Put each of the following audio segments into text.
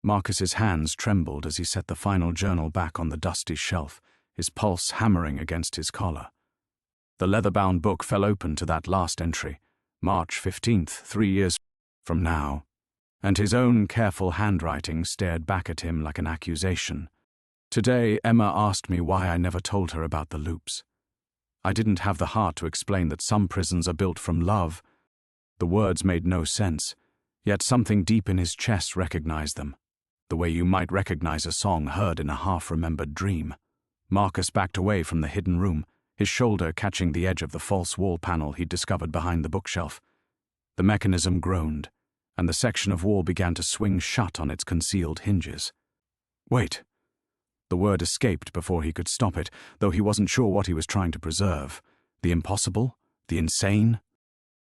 Marcus's hands trembled as he set the final journal back on the dusty shelf, his pulse hammering against his collar. The leather-bound book fell open to that last entry, March 15th, 3 years from now, and his own careful handwriting stared back at him like an accusation. Today, Emma asked me why I never told her about the loops. I didn't have the heart to explain that some prisons are built from love. The words made no sense, yet something deep in his chest recognized them, the way you might recognize a song heard in a half-remembered dream. Marcus backed away from the hidden room, his shoulder catching the edge of the false wall panel he'd discovered behind the bookshelf. The mechanism groaned, and the section of wall began to swing shut on its concealed hinges. Wait. The word escaped before he could stop it, though he wasn't sure what he was trying to preserve. The impossible? The insane?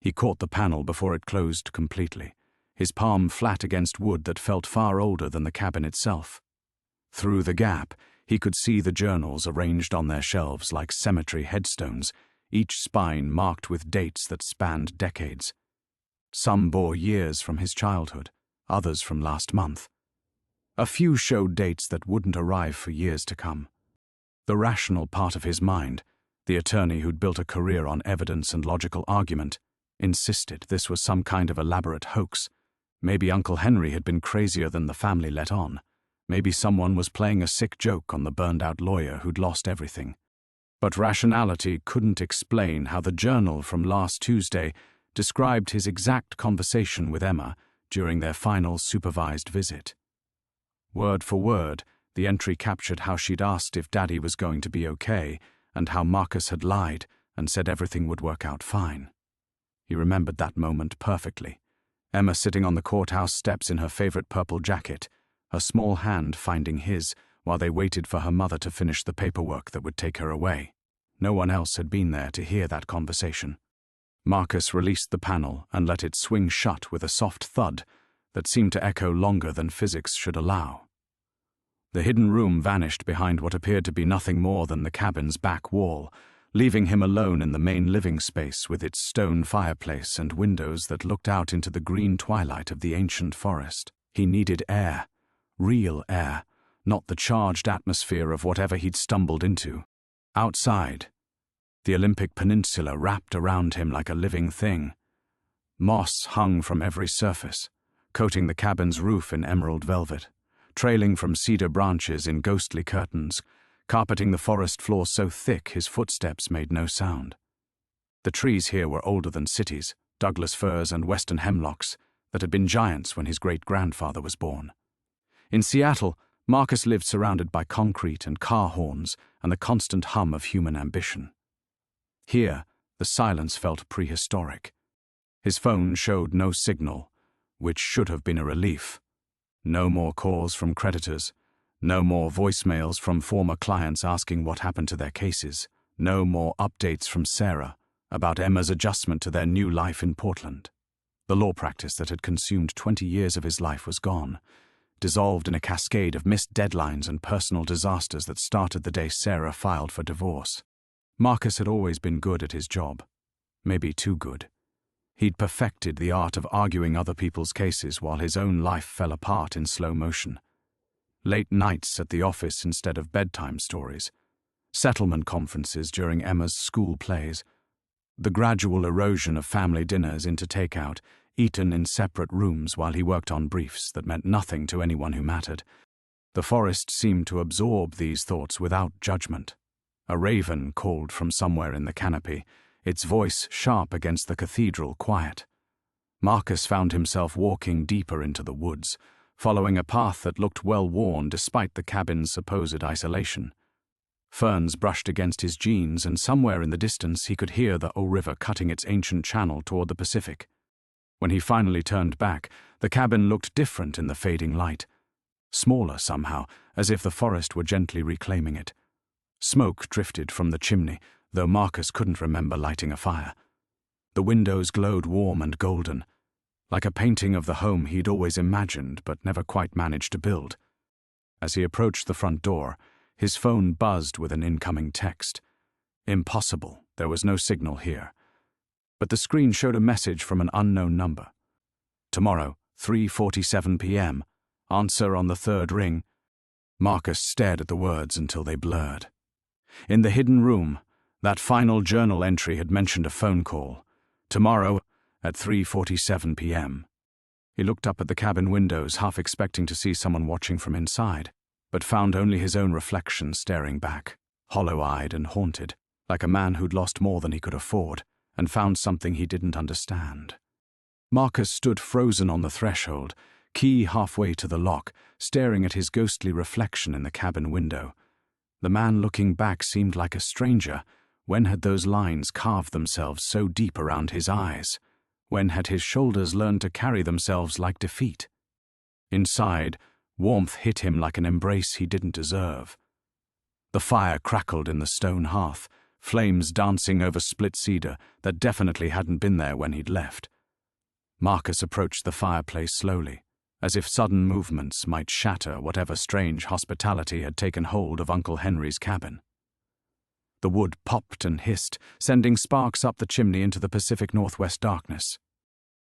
He caught the panel before it closed completely, his palm flat against wood that felt far older than the cabin itself. Through the gap, he could see the journals arranged on their shelves like cemetery headstones, each spine marked with dates that spanned decades. Some bore years from his childhood, others from last month. A few showed dates that wouldn't arrive for years to come. The rational part of his mind, the attorney who'd built a career on evidence and logical argument, insisted this was some kind of elaborate hoax. Maybe Uncle Henry had been crazier than the family let on. Maybe someone was playing a sick joke on the burned-out lawyer who'd lost everything. But rationality couldn't explain how the journal from last Tuesday described his exact conversation with Emma during their final supervised visit. Word for word, the entry captured how she'd asked if Daddy was going to be okay, and how Marcus had lied and said everything would work out fine. He remembered that moment perfectly. Emma sitting on the courthouse steps in her favorite purple jacket, her small hand finding his while they waited for her mother to finish the paperwork that would take her away. No one else had been there to hear that conversation. Marcus released the panel and let it swing shut with a soft thud that seemed to echo longer than physics should allow. The hidden room vanished behind what appeared to be nothing more than the cabin's back wall, leaving him alone in the main living space with its stone fireplace and windows that looked out into the green twilight of the ancient forest. He needed air, real air, not the charged atmosphere of whatever he'd stumbled into. Outside, the Olympic Peninsula wrapped around him like a living thing. Moss hung from every surface, coating the cabin's roof in emerald velvet, trailing from cedar branches in ghostly curtains, carpeting the forest floor so thick his footsteps made no sound. The trees here were older than cities, Douglas firs and western hemlocks, that had been giants when his great-grandfather was born. In Seattle, Marcus lived surrounded by concrete and car horns and the constant hum of human ambition. Here, the silence felt prehistoric. His phone showed no signal, which should have been a relief. No more calls from creditors, no more voicemails from former clients asking what happened to their cases, no more updates from Sarah about Emma's adjustment to their new life in Portland. The law practice that had consumed 20 years of his life was gone, dissolved in a cascade of missed deadlines and personal disasters that started the day Sarah filed for divorce. Marcus had always been good at his job, maybe too good. He'd perfected the art of arguing other people's cases while his own life fell apart in slow motion. Late nights at the office instead of bedtime stories, settlement conferences during Emma's school plays, the gradual erosion of family dinners into takeout, eaten in separate rooms while he worked on briefs that meant nothing to anyone who mattered. The forest seemed to absorb these thoughts without judgment. A raven called from somewhere in the canopy, its voice sharp against the cathedral quiet. Marcus found himself walking deeper into the woods, following a path that looked well-worn despite the cabin's supposed isolation. Ferns brushed against his jeans, and somewhere in the distance he could hear the O River cutting its ancient channel toward the Pacific. When he finally turned back, the cabin looked different in the fading light. Smaller somehow, as if the forest were gently reclaiming it. Smoke drifted from the chimney, though Marcus couldn't remember lighting a fire. The windows glowed warm and golden, like a painting of the home he'd always imagined but never quite managed to build. As he approached the front door, his phone buzzed with an incoming text. Impossible, there was no signal here. But the screen showed a message from an unknown number. Tomorrow, 3:47 p.m., Answer on the third ring. Marcus stared at the words until they blurred. In the hidden room, that final journal entry had mentioned a phone call. Tomorrow at 3:47 p.m. He looked up at the cabin windows, half expecting to see someone watching from inside, but found only his own reflection staring back, hollow-eyed and haunted, like a man who'd lost more than he could afford and found something he didn't understand. Marcus stood frozen on the threshold, key halfway to the lock, staring at his ghostly reflection in the cabin window. The man looking back seemed like a stranger. When had those lines carved themselves so deep around his eyes? When had his shoulders learned to carry themselves like defeat? Inside, warmth hit him like an embrace he didn't deserve. The fire crackled in the stone hearth, flames dancing over split cedar that definitely hadn't been there when he'd left. Marcus approached the fireplace slowly, as if sudden movements might shatter whatever strange hospitality had taken hold of Uncle Henry's cabin. The wood popped and hissed, sending sparks up the chimney into the Pacific Northwest darkness.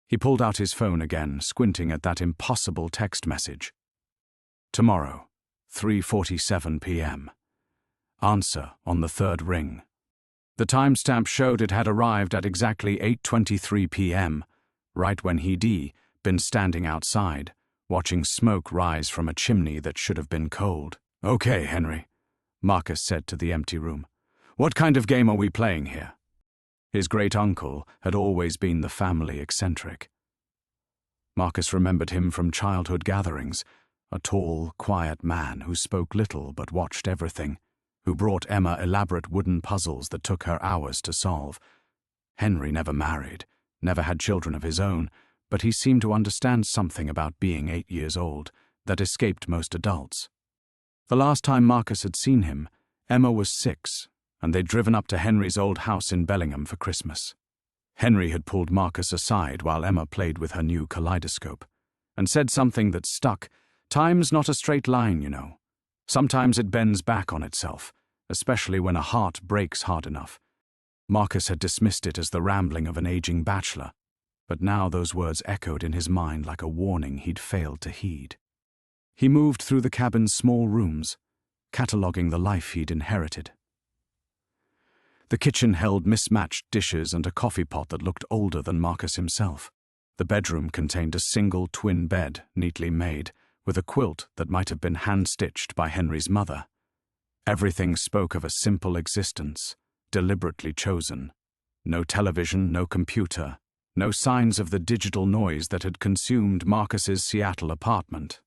He pulled out his phone again, squinting at that impossible text message. Tomorrow, 3:47 p.m. Answer on the third ring. The timestamp showed it had arrived at exactly 8:23 p.m., right when he'd been standing outside, watching smoke rise from a chimney that should have been cold. "Okay, Henry," Marcus said to the empty room. "What kind of game are we playing here?" His great-uncle had always been the family eccentric. Marcus remembered him from childhood gatherings, a tall, quiet man who spoke little but watched everything, who brought Emma elaborate wooden puzzles that took her hours to solve. Henry never married, never had children of his own, but he seemed to understand something about being 8 years old that escaped most adults. The last time Marcus had seen him, Emma was 6, and they'd driven up to Henry's old house in Bellingham for Christmas. Henry had pulled Marcus aside while Emma played with her new kaleidoscope, and said something that stuck. "Time's not a straight line, you know. Sometimes it bends back on itself, especially when a heart breaks hard enough." Marcus had dismissed it as the rambling of an aging bachelor, but now those words echoed in his mind like a warning he'd failed to heed. He moved through the cabin's small rooms, cataloguing the life he'd inherited. The kitchen held mismatched dishes and a coffee pot that looked older than Marcus himself. The bedroom contained a single twin bed, neatly made, with a quilt that might have been hand-stitched by Henry's mother. Everything spoke of a simple existence, deliberately chosen. No television, no computer, no signs of the digital noise that had consumed Marcus's Seattle apartment.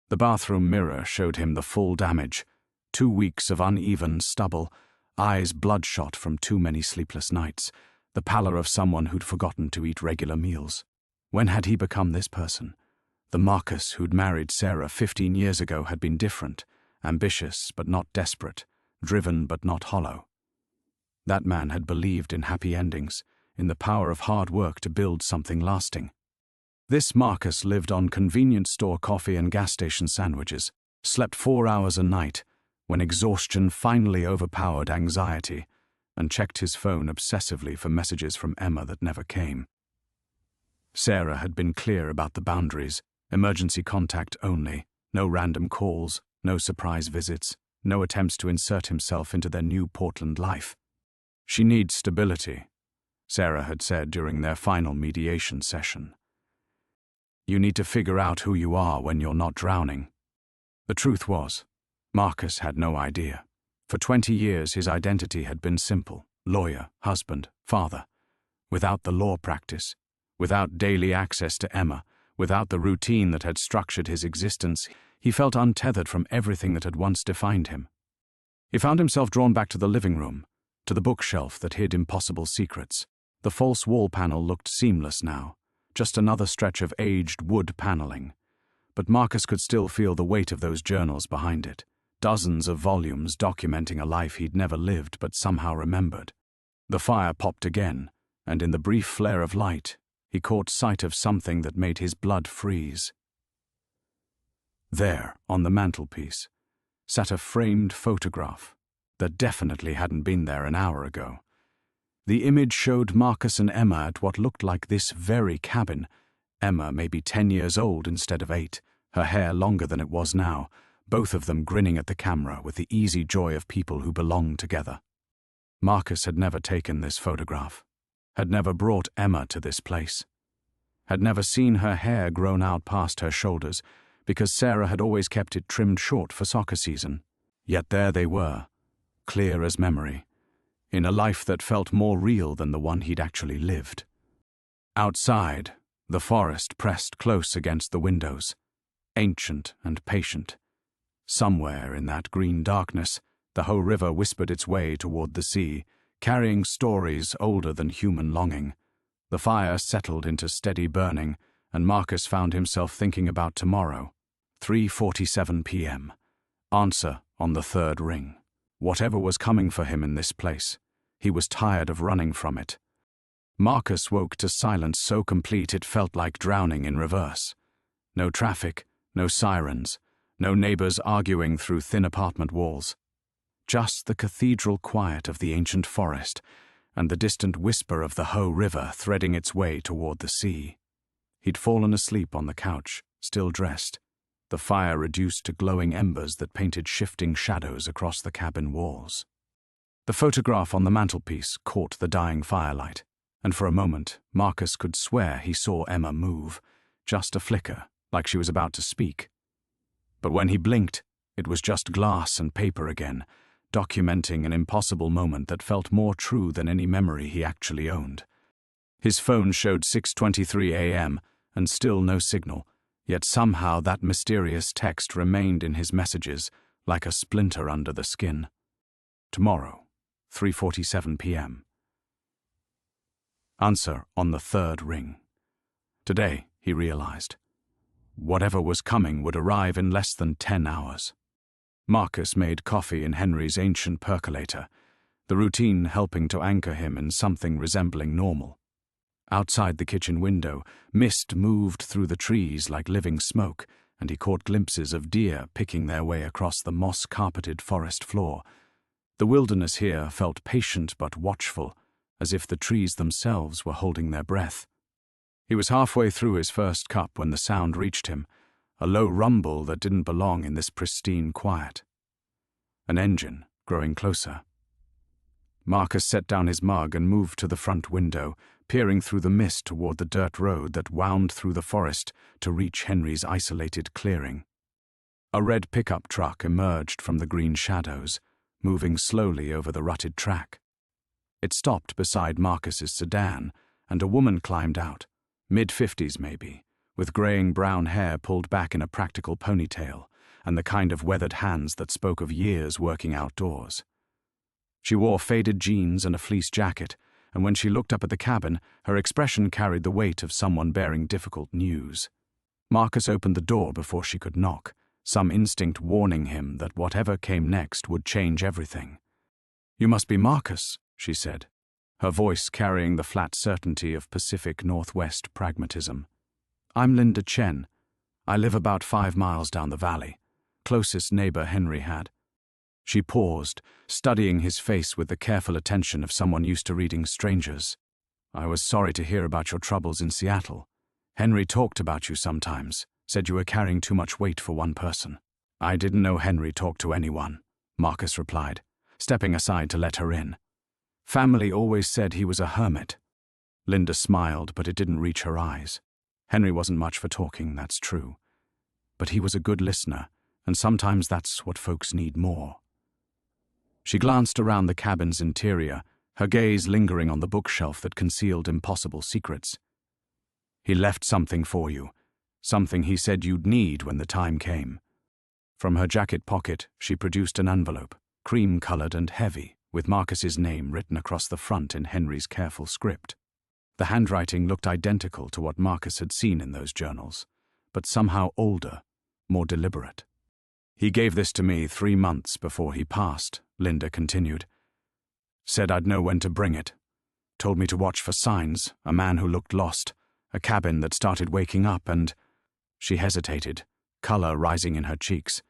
The bathroom mirror showed him the full damage, 2 weeks of uneven stubble, eyes bloodshot from too many sleepless nights, the pallor of someone who'd forgotten to eat regular meals. When had he become this person? The Marcus who'd married Sarah 15 years ago had been different, ambitious but not desperate, driven but not hollow. That man had believed in happy endings, in the power of hard work to build something lasting. This Marcus lived on convenience store coffee and gas station sandwiches, slept 4 hours a night, when exhaustion finally overpowered anxiety, and checked his phone obsessively for messages from Emma that never came. Sarah had been clear about the boundaries: emergency contact only, no random calls, no surprise visits, no attempts to insert himself into their new Portland life. "She needs stability," Sarah had said during their final mediation session. "You need to figure out who you are when you're not drowning." The truth was, Marcus had no idea. For 20 years his identity had been simple: lawyer, husband, father. Without the law practice, without daily access to Emma, without the routine that had structured his existence, he felt untethered from everything that had once defined him. He found himself drawn back to the living room, to the bookshelf that hid impossible secrets. The false wall panel looked seamless now, just another stretch of aged wood paneling. But Marcus could still feel the weight of those journals behind it, dozens of volumes documenting a life he'd never lived but somehow remembered. The fire popped again, and in the brief flare of light, he caught sight of something that made his blood freeze. There, on the mantelpiece, sat a framed photograph that definitely hadn't been there an hour ago. The image showed Marcus and Emma at what looked like this very cabin, Emma maybe 10 years old instead of 8, her hair longer than it was now, both of them grinning at the camera with the easy joy of people who belong together. Marcus had never taken this photograph, had never brought Emma to this place, had never seen her hair grown out past her shoulders because Sarah had always kept it trimmed short for soccer season. Yet there they were, clear as memory, in a life that felt more real than the one he'd actually lived. Outside, the forest pressed close against the windows, ancient and patient. Somewhere in that green darkness, the Hoh River whispered its way toward the sea, carrying stories older than human longing. The fire settled into steady burning, and Marcus found himself thinking about tomorrow. 3:47 p.m. Answer on the third ring. Whatever was coming for him in this place, he was tired of running from it. Marcus woke to silence so complete it felt like drowning in reverse. No traffic, no sirens, no neighbors arguing through thin apartment walls. Just the cathedral quiet of the ancient forest and the distant whisper of the Hoh River threading its way toward the sea. He'd fallen asleep on the couch, still dressed, the fire reduced to glowing embers that painted shifting shadows across the cabin walls. The photograph on the mantelpiece caught the dying firelight, and for a moment Marcus could swear he saw Emma move, just a flicker, like she was about to speak. But when he blinked, it was just glass and paper again, documenting an impossible moment that felt more true than any memory he actually owned. His phone showed 6:23 a.m. and still no signal, yet somehow that mysterious text remained in his messages like a splinter under the skin. Tomorrow, 3:47 p.m. Answer on the third ring. Today, he realized, whatever was coming would arrive in less than 10 hours. Marcus made coffee in Henry's ancient percolator, the routine helping to anchor him in something resembling normal. Outside the kitchen window, mist moved through the trees like living smoke, and he caught glimpses of deer picking their way across the moss-carpeted forest floor. The wilderness here felt patient but watchful, as if the trees themselves were holding their breath. He was halfway through his first cup when the sound reached him, a low rumble that didn't belong in this pristine quiet. An engine growing closer. Marcus set down his mug and moved to the front window, peering through the mist toward the dirt road that wound through the forest to reach Henry's isolated clearing. A red pickup truck emerged from the green shadows, moving slowly over the rutted track. It stopped beside Marcus's sedan, and a woman climbed out, mid-50s maybe, with graying brown hair pulled back in a practical ponytail, and the kind of weathered hands that spoke of years working outdoors. She wore faded jeans and a fleece jacket, and when she looked up at the cabin, her expression carried the weight of someone bearing difficult news. Marcus opened the door before she could knock, some instinct warning him that whatever came next would change everything. "You must be Marcus," she said, her voice carrying the flat certainty of Pacific Northwest pragmatism. "I'm Linda Chen. I live about 5 miles down the valley, closest neighbor Henry had." She paused, studying his face with the careful attention of someone used to reading strangers. "I was sorry to hear about your troubles in Seattle. Henry talked about you sometimes, said you were carrying too much weight for one person." "I didn't know Henry talked to anyone," Marcus replied, stepping aside to let her in. "Family always said he was a hermit." Linda smiled, but it didn't reach her eyes. Henry wasn't much for talking, that's true. But he was a good listener, and sometimes that's what folks need more. She glanced around the cabin's interior, her gaze lingering on the bookshelf that concealed impossible secrets. "He left something for you, something he said you'd need when the time came." From her jacket pocket, she produced an envelope, cream-colored and heavy, with Marcus's name written across the front in Henry's careful script. The handwriting looked identical to what Marcus had seen in those journals, but somehow older, more deliberate. "He gave this to me 3 months before he passed," Linda continued. "Said I'd know when to bring it. Told me to watch for signs, a man who looked lost, a cabin that started waking up, and—" She hesitated, color rising in her cheeks.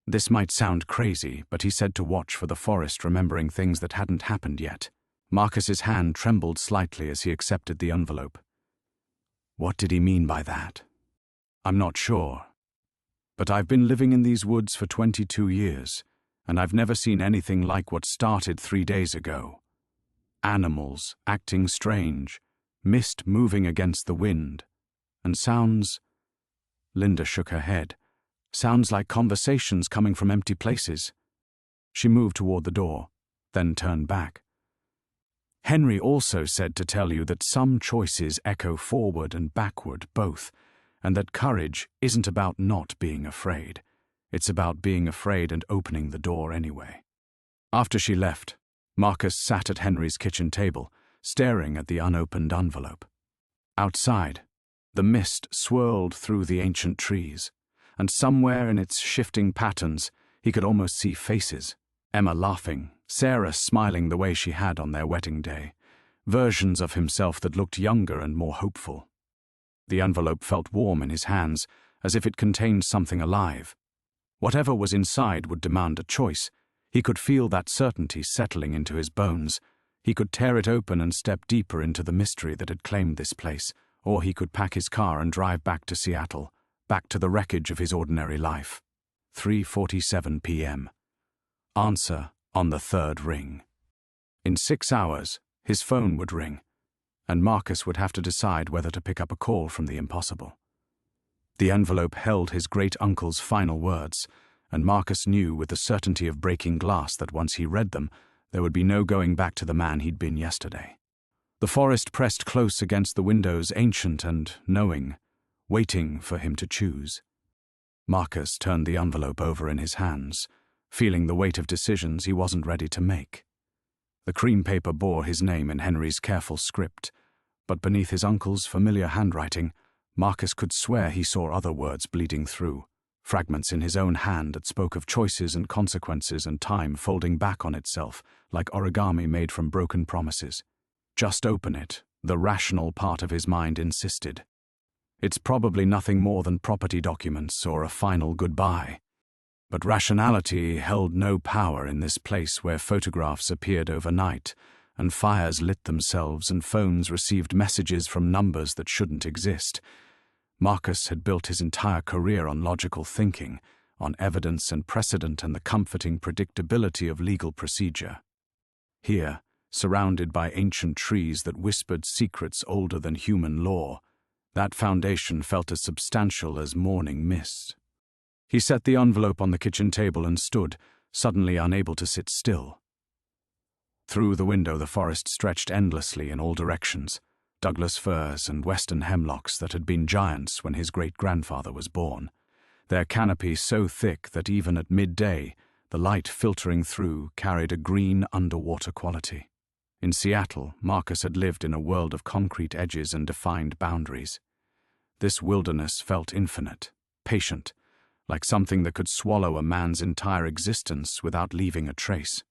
This might sound crazy, but he said to watch for the forest remembering things that hadn't happened yet. Marcus's hand trembled slightly as he accepted the envelope. What did he mean by that? "I'm not sure. But I've been living in these woods for 22 years, and I've never seen anything like what started 3 days ago. Animals acting strange, mist moving against the wind, and sounds—" Linda shook her head. "Sounds like conversations coming from empty places." She moved toward the door, then turned back. "Henry also said to tell you that some choices echo forward and backward both, and that courage isn't about not being afraid. It's about being afraid and opening the door anyway." After she left, Marcus sat at Henry's kitchen table, staring at the unopened envelope. Outside, the mist swirled through the ancient trees, and somewhere in its shifting patterns, he could almost see faces. Emma laughing, Sarah smiling the way she had on their wedding day, versions of himself that looked younger and more hopeful. The envelope felt warm in his hands, as if it contained something alive. Whatever was inside would demand a choice. He could feel that certainty settling into his bones. He could tear it open and step deeper into the mystery that had claimed this place, or he could pack his car and drive back to Seattle, back to the wreckage of his ordinary life. 3:47 p.m. Answer on the third ring. In 6 hours, his phone would ring, and Marcus would have to decide whether to pick up a call from the impossible. The envelope held his great-uncle's final words, and Marcus knew with the certainty of breaking glass that once he read them, there would be no going back to the man he'd been yesterday. The forest pressed close against the windows, ancient and knowing, waiting for him to choose. Marcus turned the envelope over in his hands, feeling the weight of decisions he wasn't ready to make. The cream paper bore his name in Henry's careful script, but beneath his uncle's familiar handwriting, Marcus could swear he saw other words bleeding through, fragments in his own hand that spoke of choices and consequences and time folding back on itself like origami made from broken promises. Just open it, the rational part of his mind insisted. It's probably nothing more than property documents or a final goodbye. But rationality held no power in this place where photographs appeared overnight, and fires lit themselves and phones received messages from numbers that shouldn't exist. Marcus had built his entire career on logical thinking, on evidence and precedent and the comforting predictability of legal procedure. Here, surrounded by ancient trees that whispered secrets older than human law, that foundation felt as substantial as morning mist. He set the envelope on the kitchen table and stood, suddenly unable to sit still. Through the window the forest stretched endlessly in all directions, Douglas firs and western hemlocks that had been giants when his great-grandfather was born, their canopy so thick that even at midday, the light filtering through carried a green underwater quality. In Seattle, Marcus had lived in a world of concrete edges and defined boundaries. This wilderness felt infinite, patient, like something that could swallow a man's entire existence without leaving a trace.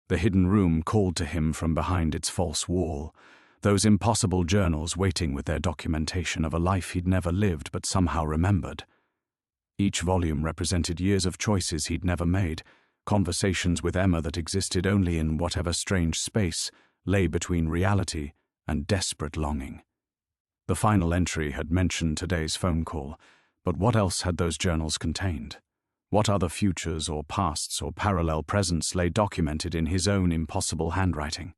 The hidden room called to him from behind its false wall, those impossible journals waiting with their documentation of a life he'd never lived but somehow remembered. Each volume represented years of choices he'd never made, conversations with Emma that existed only in whatever strange space lay between reality and desperate longing. The final entry had mentioned today's phone call, but what else had those journals contained? What other futures or pasts or parallel presents lay documented in his own impossible handwriting?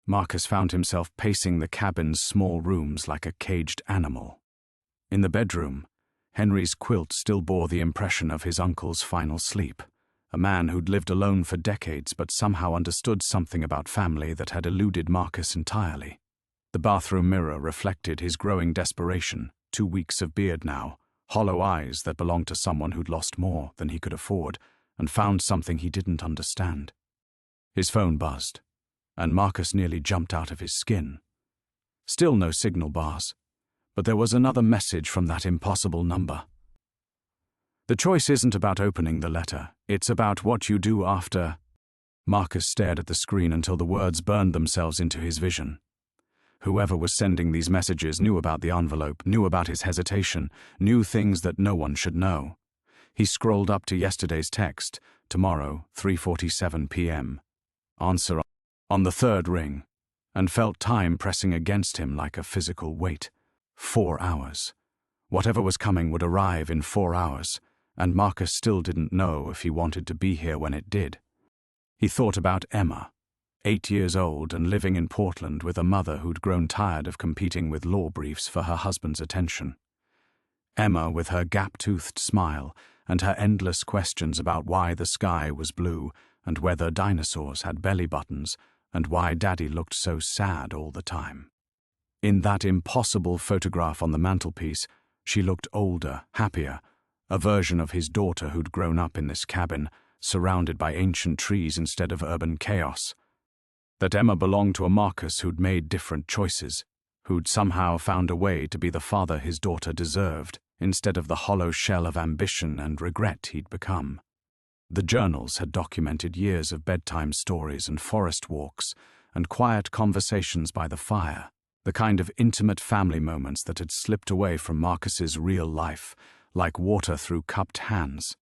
Marcus found himself pacing the cabin's small rooms like a caged animal. In the bedroom, Henry's quilt still bore the impression of his uncle's final sleep, a man who'd lived alone for decades but somehow understood something about family that had eluded Marcus entirely. The bathroom mirror reflected his growing desperation, 2 weeks of beard now, hollow eyes that belonged to someone who'd lost more than he could afford and found something he didn't understand. His phone buzzed, and Marcus nearly jumped out of his skin. Still no signal bars, but there was another message from that impossible number. The choice isn't about opening the letter, it's about what you do after. Marcus stared at the screen until the words burned themselves into his vision. Whoever was sending these messages knew about the envelope, knew about his hesitation, knew things that no one should know. He scrolled up to yesterday's text, tomorrow, 3:47 p.m. Answer on the third ring, and felt time pressing against him like a physical weight. 4 hours. Whatever was coming would arrive in 4 hours, and Marcus still didn't know if he wanted to be here when it did. He thought about Emma, 8 years old and living in Portland with a mother who'd grown tired of competing with law briefs for her husband's attention. Emma with her gap-toothed smile and her endless questions about why the sky was blue and whether dinosaurs had belly buttons and why Daddy looked so sad all the time. In that impossible photograph on the mantelpiece, she looked older, happier, a version of his daughter who'd grown up in this cabin, surrounded by ancient trees instead of urban chaos. That Emma belonged to a Marcus who'd made different choices, who'd somehow found a way to be the father his daughter deserved, instead of the hollow shell of ambition and regret he'd become. The journals had documented years of bedtime stories and forest walks and quiet conversations by the fire, the kind of intimate family moments that had slipped away from Marcus's real life, like water through cupped hands.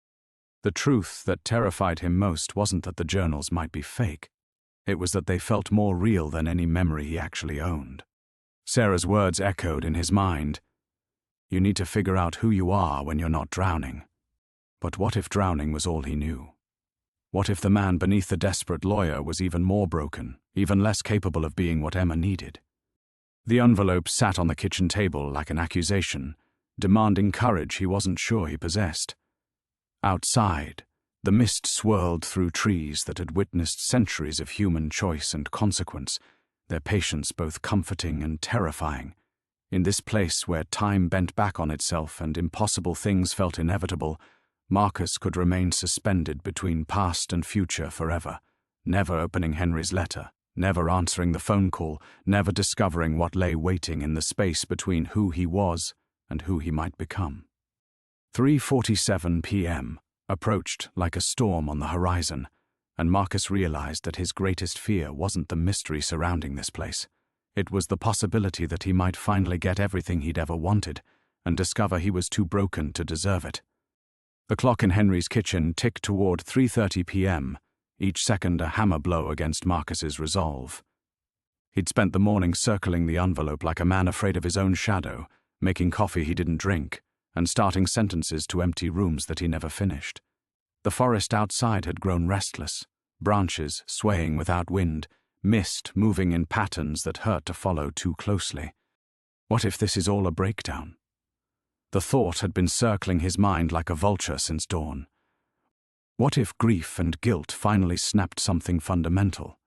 The truth that terrified him most wasn't that the journals might be fake. It was that they felt more real than any memory he actually owned. Sarah's words echoed in his mind. You need to figure out who you are when you're not drowning. But what if drowning was all he knew? What if the man beneath the desperate lawyer was even more broken, even less capable of being what Emma needed? The envelope sat on the kitchen table like an accusation, demanding courage he wasn't sure he possessed. Outside, the mist swirled through trees that had witnessed centuries of human choice and consequence, their patience both comforting and terrifying. In this place where time bent back on itself and impossible things felt inevitable, Marcus could remain suspended between past and future forever, never opening Henry's letter, never answering the phone call, never discovering what lay waiting in the space between who he was and who he might become. 3:47 p.m. approached like a storm on the horizon, and Marcus realized that his greatest fear wasn't the mystery surrounding this place. It was the possibility that he might finally get everything he'd ever wanted and discover he was too broken to deserve it. The clock in Henry's kitchen ticked toward 3:30 p.m., each second a hammer blow against Marcus's resolve. He'd spent the morning circling the envelope like a man afraid of his own shadow, making coffee he didn't drink, and starting sentences to empty rooms that he never finished. The forest outside had grown restless, branches swaying without wind, mist moving in patterns that hurt to follow too closely. What if this is all a breakdown? The thought had been circling his mind like a vulture since dawn. What if grief and guilt finally snapped something fundamental,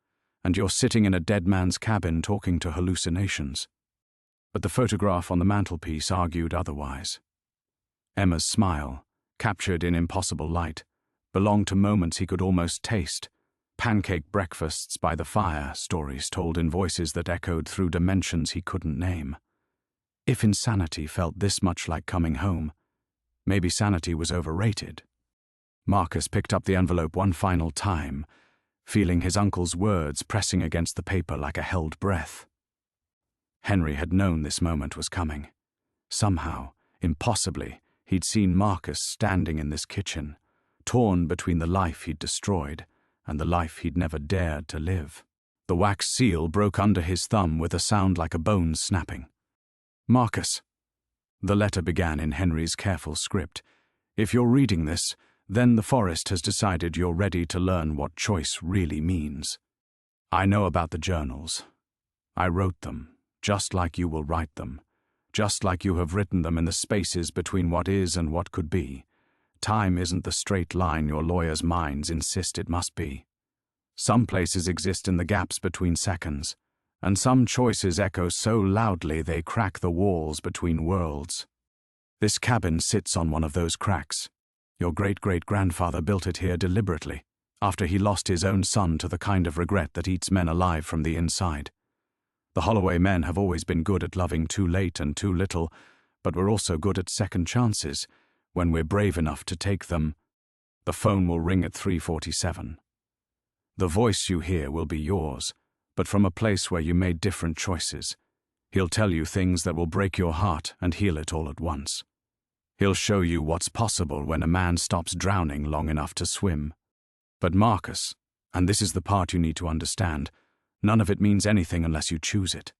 and you're sitting in a dead man's cabin talking to hallucinations? But the photograph on the mantelpiece argued otherwise. Emma's smile, captured in impossible light, belonged to moments he could almost taste. Pancake breakfasts by the fire, stories told in voices that echoed through dimensions he couldn't name. If insanity felt this much like coming home, maybe sanity was overrated. Marcus picked up the envelope one final time, feeling his uncle's words pressing against the paper like a held breath. Henry had known this moment was coming. Somehow, impossibly, he'd seen Marcus standing in this kitchen, torn between the life he'd destroyed and the life he'd never dared to live. The wax seal broke under his thumb with a sound like a bone snapping. Marcus. The letter began in Henry's careful script. If you're reading this, then the forest has decided you're ready to learn what choice really means. I know about the journals. I wrote them, just like you will write them, just like you have written them in the spaces between what is and what could be. Time isn't the straight line your lawyers' minds insist it must be. Some places exist in the gaps between seconds, and some choices echo so loudly they crack the walls between worlds. This cabin sits on one of those cracks. Your great-great-grandfather built it here deliberately, after he lost his own son to the kind of regret that eats men alive from the inside. The Holloway men have always been good at loving too late and too little, but we're also good at second chances, when we're brave enough to take them. The phone will ring at 3:47. The voice you hear will be yours, but from a place where you made different choices. He'll tell you things that will break your heart and heal it all at once. He'll show you what's possible when a man stops drowning long enough to swim. But Marcus, and this is the part you need to understand, none of it means anything unless you choose it.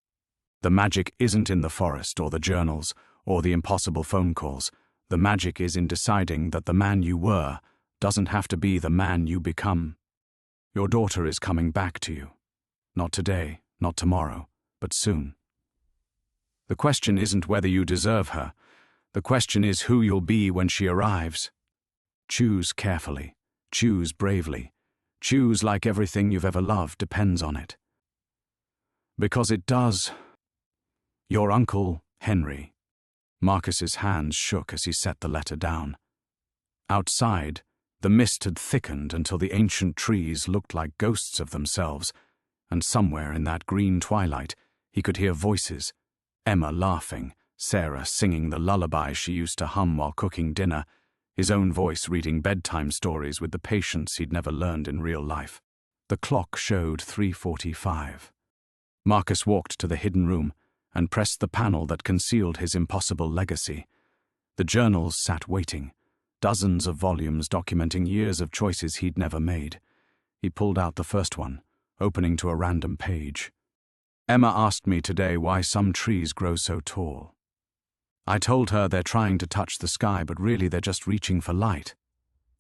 The magic isn't in the forest or the journals or the impossible phone calls. The magic is in deciding that the man you were doesn't have to be the man you become. Your daughter is coming back to you. Not today, not tomorrow, but soon. The question isn't whether you deserve her. The question is who you'll be when she arrives. Choose carefully. Choose bravely. Choose like everything you've ever loved depends on it. Because it does. Your uncle, Henry. Marcus's hands shook as he set the letter down. Outside, the mist had thickened until the ancient trees looked like ghosts of themselves, and somewhere in that green twilight he could hear voices, Emma laughing, Sarah singing the lullaby she used to hum while cooking dinner, his own voice reading bedtime stories with the patience he'd never learned in real life. The clock showed 3:45. Marcus walked to the hidden room and pressed the panel that concealed his impossible legacy. The journals sat waiting, dozens of volumes documenting years of choices he'd never made. He pulled out the first one, opening to a random page. Emma asked me today why some trees grow so tall. I told her they're trying to touch the sky, but really they're just reaching for light.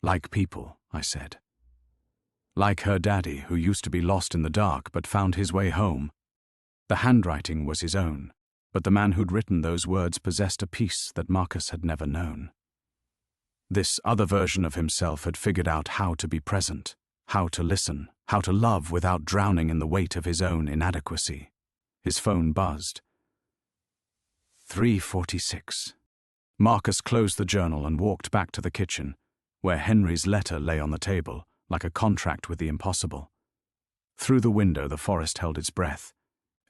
Like people, I said. Like her daddy, who used to be lost in the dark but found his way home. The handwriting was his own, but the man who'd written those words possessed a peace that Marcus had never known. This other version of himself had figured out how to be present, how to listen, how to love without drowning in the weight of his own inadequacy. His phone buzzed. 3:46. Marcus closed the journal and walked back to the kitchen, where Henry's letter lay on the table, like a contract with the impossible. Through the window the forest held its breath.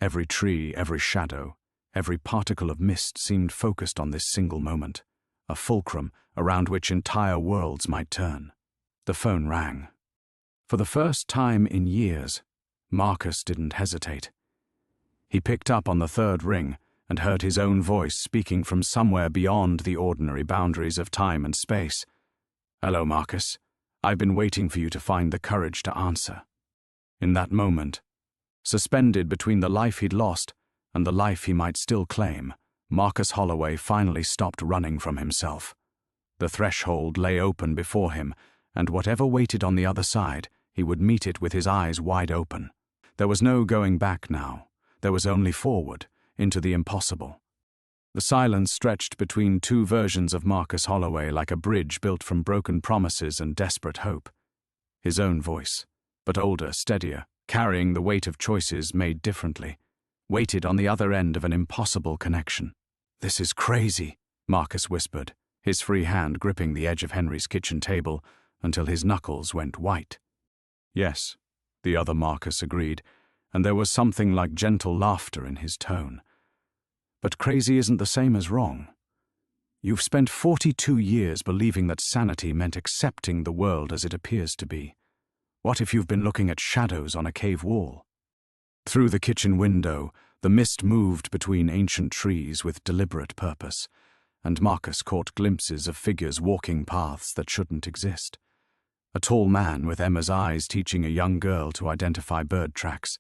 Every tree, every shadow, every particle of mist seemed focused on this single moment, a fulcrum around which entire worlds might turn. The phone rang. For the first time in years, Marcus didn't hesitate. He picked up on the third ring and heard his own voice speaking from somewhere beyond the ordinary boundaries of time and space. "Hello, Marcus. I've been waiting for you to find the courage to answer." In that moment, suspended between the life he'd lost and the life he might still claim, Marcus Holloway finally stopped running from himself. The threshold lay open before him, and whatever waited on the other side, he would meet it with his eyes wide open. There was no going back now. There was only forward, into the impossible. The silence stretched between two versions of Marcus Holloway like a bridge built from broken promises and desperate hope. His own voice, but older, steadier, carrying the weight of choices made differently, waited on the other end of an impossible connection. "This is crazy," Marcus whispered, his free hand gripping the edge of Henry's kitchen table until his knuckles went white. "Yes," the other Marcus agreed, and there was something like gentle laughter in his tone. "But crazy isn't the same as wrong. You've spent 42 years believing that sanity meant accepting the world as it appears to be. What if you've been looking at shadows on a cave wall?" Through the kitchen window, the mist moved between ancient trees with deliberate purpose, and Marcus caught glimpses of figures walking paths that shouldn't exist. A tall man with Emma's eyes teaching a young girl to identify bird tracks.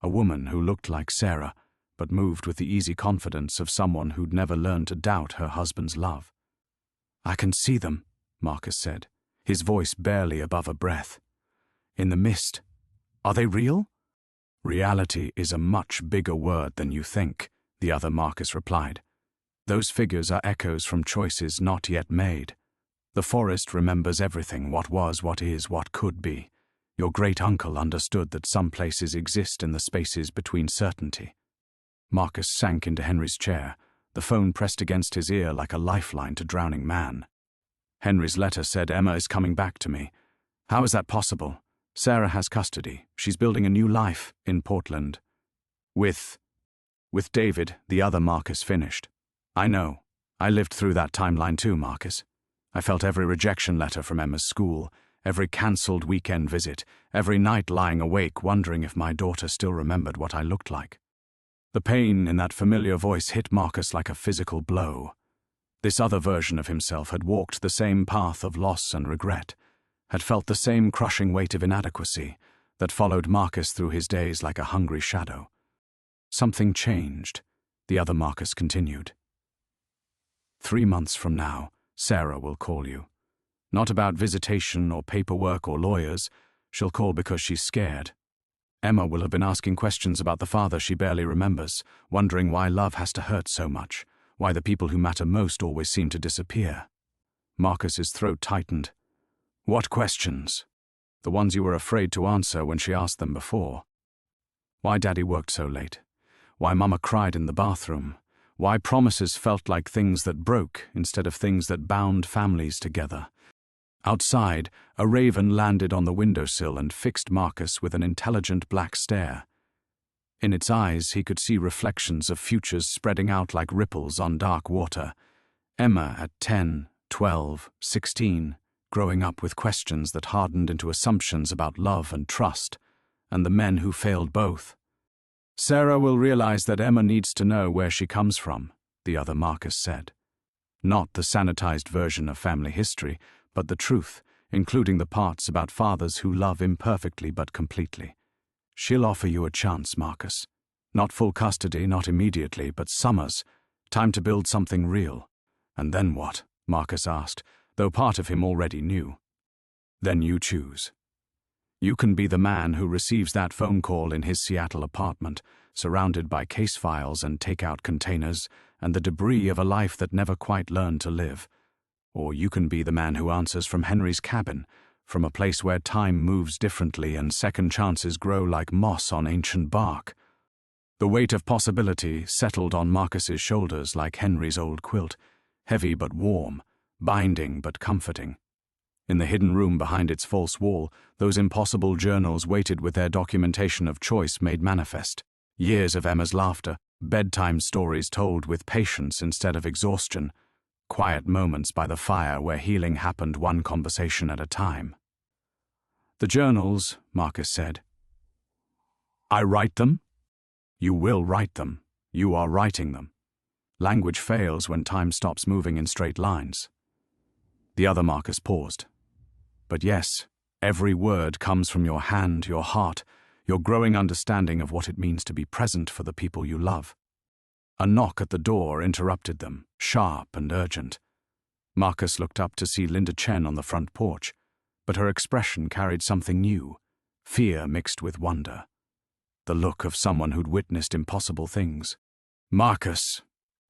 A woman who looked like Sarah, but moved with the easy confidence of someone who'd never learned to doubt her husband's love. "I can see them," Marcus said, his voice barely above a breath. "In the mist. Are they real?" "Reality is a much bigger word than you think," the other Marcus replied. "Those figures are echoes from choices not yet made. The forest remembers everything, what was, what is, what could be. Your great-uncle understood that some places exist in the spaces between certainty." Marcus sank into Henry's chair, the phone pressed against his ear like a lifeline to drowning man. "Henry's letter said Emma is coming back to me. How is that possible? Sarah has custody. She's building a new life in Portland. With David," the other Marcus finished. "I know. I lived through that timeline too, Marcus. I felt every rejection letter from Emma's school, every cancelled weekend visit, every night lying awake wondering if my daughter still remembered what I looked like." The pain in that familiar voice hit Marcus like a physical blow. This other version of himself had walked the same path of loss and regret, had felt the same crushing weight of inadequacy that followed Marcus through his days like a hungry shadow. "Something changed," the other Marcus continued. 3 months from now, Sarah will call you. Not about visitation or paperwork or lawyers. She'll call because she's scared. Emma will have been asking questions about the father she barely remembers, wondering why love has to hurt so much, why the people who matter most always seem to disappear. Marcus's throat tightened. What questions? The ones you were afraid to answer when she asked them before. Why Daddy worked so late? Why Mama cried in the bathroom? Why promises felt like things that broke instead of things that bound families together? Outside, a raven landed on the windowsill and fixed Marcus with an intelligent black stare. In its eyes, he could see reflections of futures spreading out like ripples on dark water. Emma at 10, 12, 16, growing up with questions that hardened into assumptions about love and trust, and the men who failed both. Sarah will realize that Emma needs to know where she comes from, the other Marcus said. Not the sanitized version of family history, but the truth, including the parts about fathers who love imperfectly but completely. She'll offer you a chance, Marcus. Not full custody, not immediately, but summers. Time to build something real. And then what? Marcus asked, though part of him already knew. Then you choose. You can be the man who receives that phone call in his Seattle apartment, surrounded by case files and takeout containers and the debris of a life that never quite learned to live. Or you can be the man who answers from Henry's cabin, from a place where time moves differently and second chances grow like moss on ancient bark. The weight of possibility settled on Marcus's shoulders like Henry's old quilt, heavy but warm, binding but comforting. In the hidden room behind its false wall, those impossible journals waited with their documentation of choice made manifest. Years of Emma's laughter, bedtime stories told with patience instead of exhaustion, quiet moments by the fire where healing happened one conversation at a time. The journals, Marcus said. I write them? You will write them. You are writing them. Language fails when time stops moving in straight lines. The other Marcus paused. But yes, every word comes from your hand, your heart, your growing understanding of what it means to be present for the people you love. A knock at the door interrupted them, sharp and urgent. Marcus looked up to see Linda Chen on the front porch, but her expression carried something new, fear mixed with wonder. The look of someone who'd witnessed impossible things. Marcus,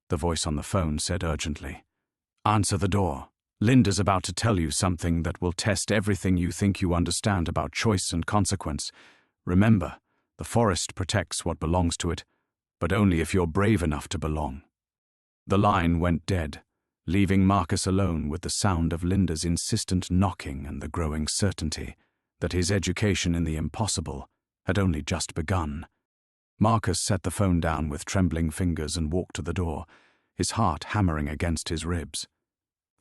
the voice on the phone said urgently. Answer the door. Linda's about to tell you something that will test everything you think you understand about choice and consequence. Remember, the forest protects what belongs to it, but only if you're brave enough to belong. The line went dead, leaving Marcus alone with the sound of Linda's insistent knocking and the growing certainty that his education in the impossible had only just begun. Marcus set the phone down with trembling fingers and walked to the door, his heart hammering against his ribs.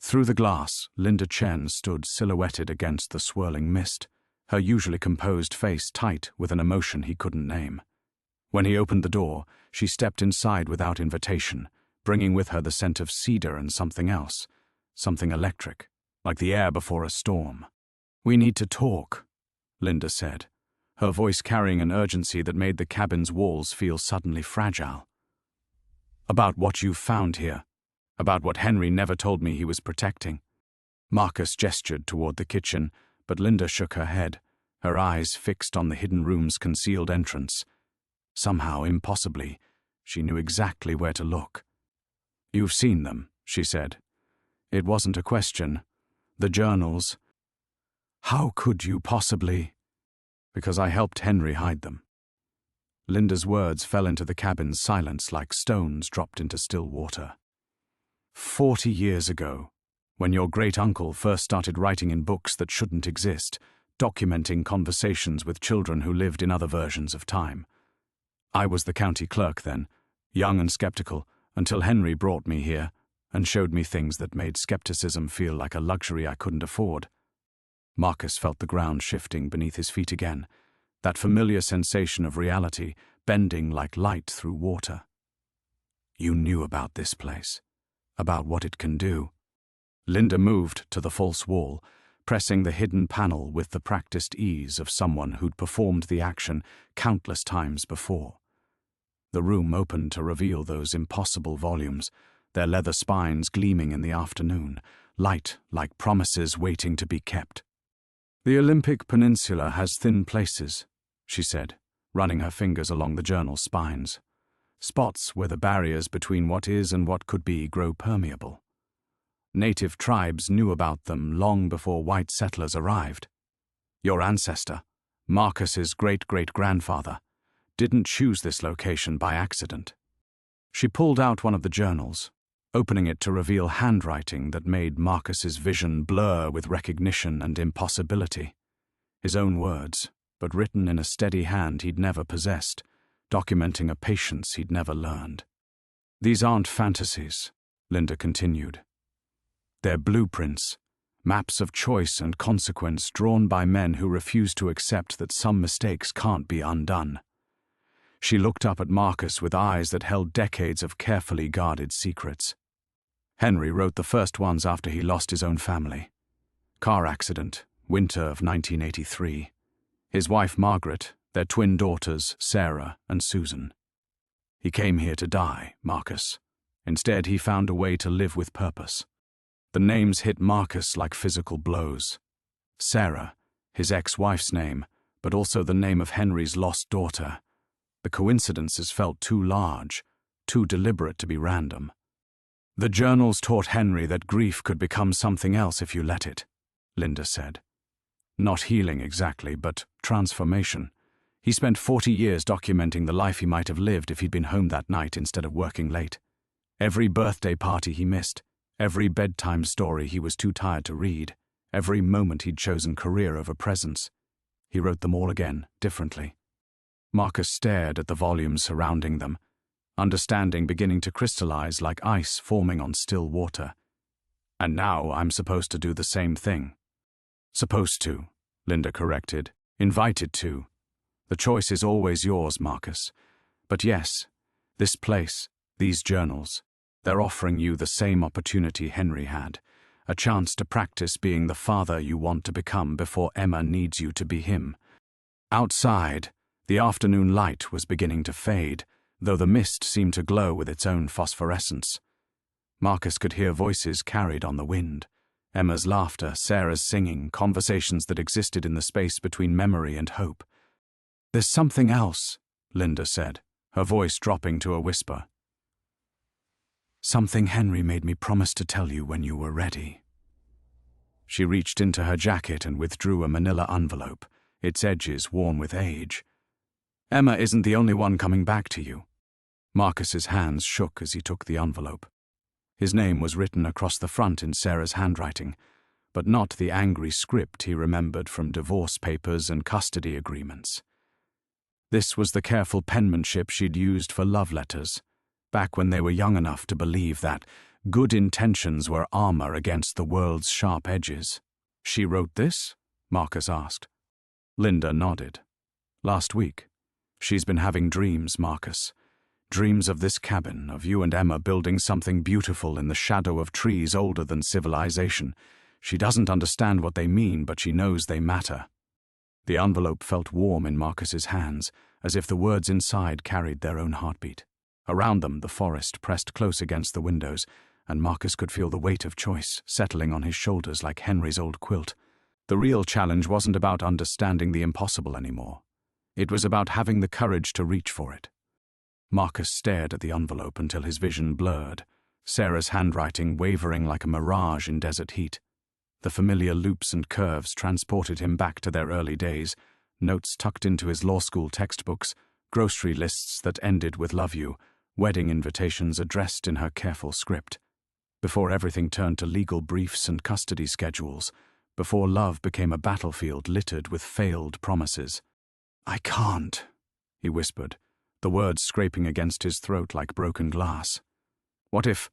Through the glass, Linda Chen stood silhouetted against the swirling mist, her usually composed face tight with an emotion he couldn't name. When he opened the door, she stepped inside without invitation, bringing with her the scent of cedar and something else, something electric, like the air before a storm. We need to talk, Linda said, her voice carrying an urgency that made the cabin's walls feel suddenly fragile. About what you've found here. About what Henry never told me he was protecting. Marcus gestured toward the kitchen, but Linda shook her head, her eyes fixed on the hidden room's concealed entrance. Somehow, impossibly, she knew exactly where to look. You've seen them, she said. It wasn't a question. The journals. How could you possibly? Because I helped Henry hide them. Linda's words fell into the cabin's silence like stones dropped into still water. 40 years ago, when your great-uncle first started writing in books that shouldn't exist, documenting conversations with children who lived in other versions of time. I was the county clerk then, young and skeptical, until Henry brought me here and showed me things that made skepticism feel like a luxury I couldn't afford. Marcus felt the ground shifting beneath his feet again, that familiar sensation of reality bending like light through water. You knew about this place. About what it can do. Linda moved to the false wall, pressing the hidden panel with the practiced ease of someone who'd performed the action countless times before. The room opened to reveal those impossible volumes, their leather spines gleaming in the afternoon, light like promises waiting to be kept. "The Olympic Peninsula has thin places," she said, running her fingers along the journal's spines. "Spots where the barriers between what is and what could be grow permeable. Native tribes knew about them long before white settlers arrived. Your ancestor, Marcus's great-great-grandfather, didn't choose this location by accident." She pulled out one of the journals, opening it to reveal handwriting that made Marcus's vision blur with recognition and impossibility. His own words, but written in a steady hand he'd never possessed, documenting a patience he'd never learned. "These aren't fantasies," Linda continued. "They're blueprints, maps of choice and consequence drawn by men who refuse to accept that some mistakes can't be undone." She looked up at Marcus with eyes that held decades of carefully guarded secrets. "Henry wrote the first ones after he lost his own family. Car accident, winter of 1983. His wife Margaret, their twin daughters Sarah and Susan. He came here to die, Marcus. Instead, he found a way to live with purpose." The names hit Marcus like physical blows. Sarah, his ex-wife's name, but also the name of Henry's lost daughter. The coincidences felt too large, too deliberate to be random. "The journals taught Henry that grief could become something else if you let it," Linda said. "Not healing exactly, but transformation. He spent 40 years documenting the life he might have lived if he'd been home that night instead of working late. Every birthday party he missed, every bedtime story he was too tired to read, every moment he'd chosen career over presence. He wrote them all again, differently." Marcus stared at the volumes surrounding them, understanding beginning to crystallize like ice forming on still water. "And now I'm supposed to do the same thing." "Supposed to," Linda corrected. "Invited to. The choice is always yours, Marcus. But yes, this place, these journals, they're offering you the same opportunity Henry had, a chance to practice being the father you want to become before Emma needs you to be him." Outside, the afternoon light was beginning to fade, though the mist seemed to glow with its own phosphorescence. Marcus could hear voices carried on the wind. Emma's laughter, Sarah's singing, conversations that existed in the space between memory and hope. "There's something else," Linda said, her voice dropping to a whisper. "Something Henry made me promise to tell you when you were ready." She reached into her jacket and withdrew a manila envelope, its edges worn with age. "Emma isn't the only one coming back to you." Marcus's hands shook as he took the envelope. His name was written across the front in Sarah's handwriting, but not the angry script he remembered from divorce papers and custody agreements. This was the careful penmanship she'd used for love letters, back when they were young enough to believe that good intentions were armor against the world's sharp edges. "She wrote this?" Marcus asked. Linda nodded. "Last week. She's been having dreams, Marcus. Dreams of this cabin, of you and Emma building something beautiful in the shadow of trees older than civilization. She doesn't understand what they mean, but she knows they matter." The envelope felt warm in Marcus's hands, as if the words inside carried their own heartbeat. Around them, the forest pressed close against the windows, and Marcus could feel the weight of choice settling on his shoulders like Henry's old quilt. The real challenge wasn't about understanding the impossible anymore. It was about having the courage to reach for it. Marcus stared at the envelope until his vision blurred, Sarah's handwriting wavering like a mirage in desert heat. The familiar loops and curves transported him back to their early days, notes tucked into his law school textbooks, grocery lists that ended with "love you," wedding invitations addressed in her careful script. Before everything turned to legal briefs and custody schedules, before love became a battlefield littered with failed promises. "I can't," he whispered, the words scraping against his throat like broken glass. What if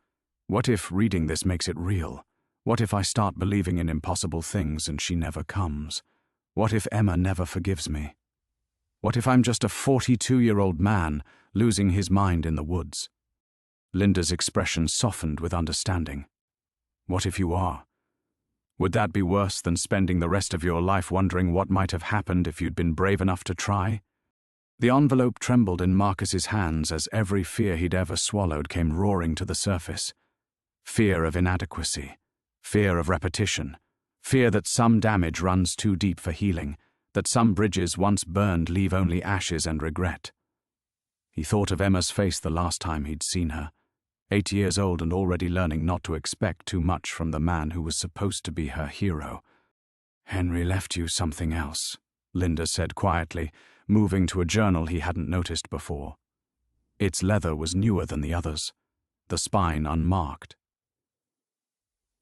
reading this makes it real? What if I start believing in impossible things and she never comes? What if Emma never forgives me? What if I'm just a 42-year-old man losing his mind in the woods? Linda's expression softened with understanding. What if you are? Would that be worse than spending the rest of your life wondering what might have happened if you'd been brave enough to try? The envelope trembled in Marcus's hands as every fear he'd ever swallowed came roaring to the surface. Fear of inadequacy. Fear of repetition. Fear that some damage runs too deep for healing, that some bridges once burned leave only ashes and regret. He thought of Emma's face the last time he'd seen her, 8 years old and already learning not to expect too much from the man who was supposed to be her hero. "Henry left you something else," Linda said quietly, moving to a journal he hadn't noticed before. Its leather was newer than the others, the spine unmarked.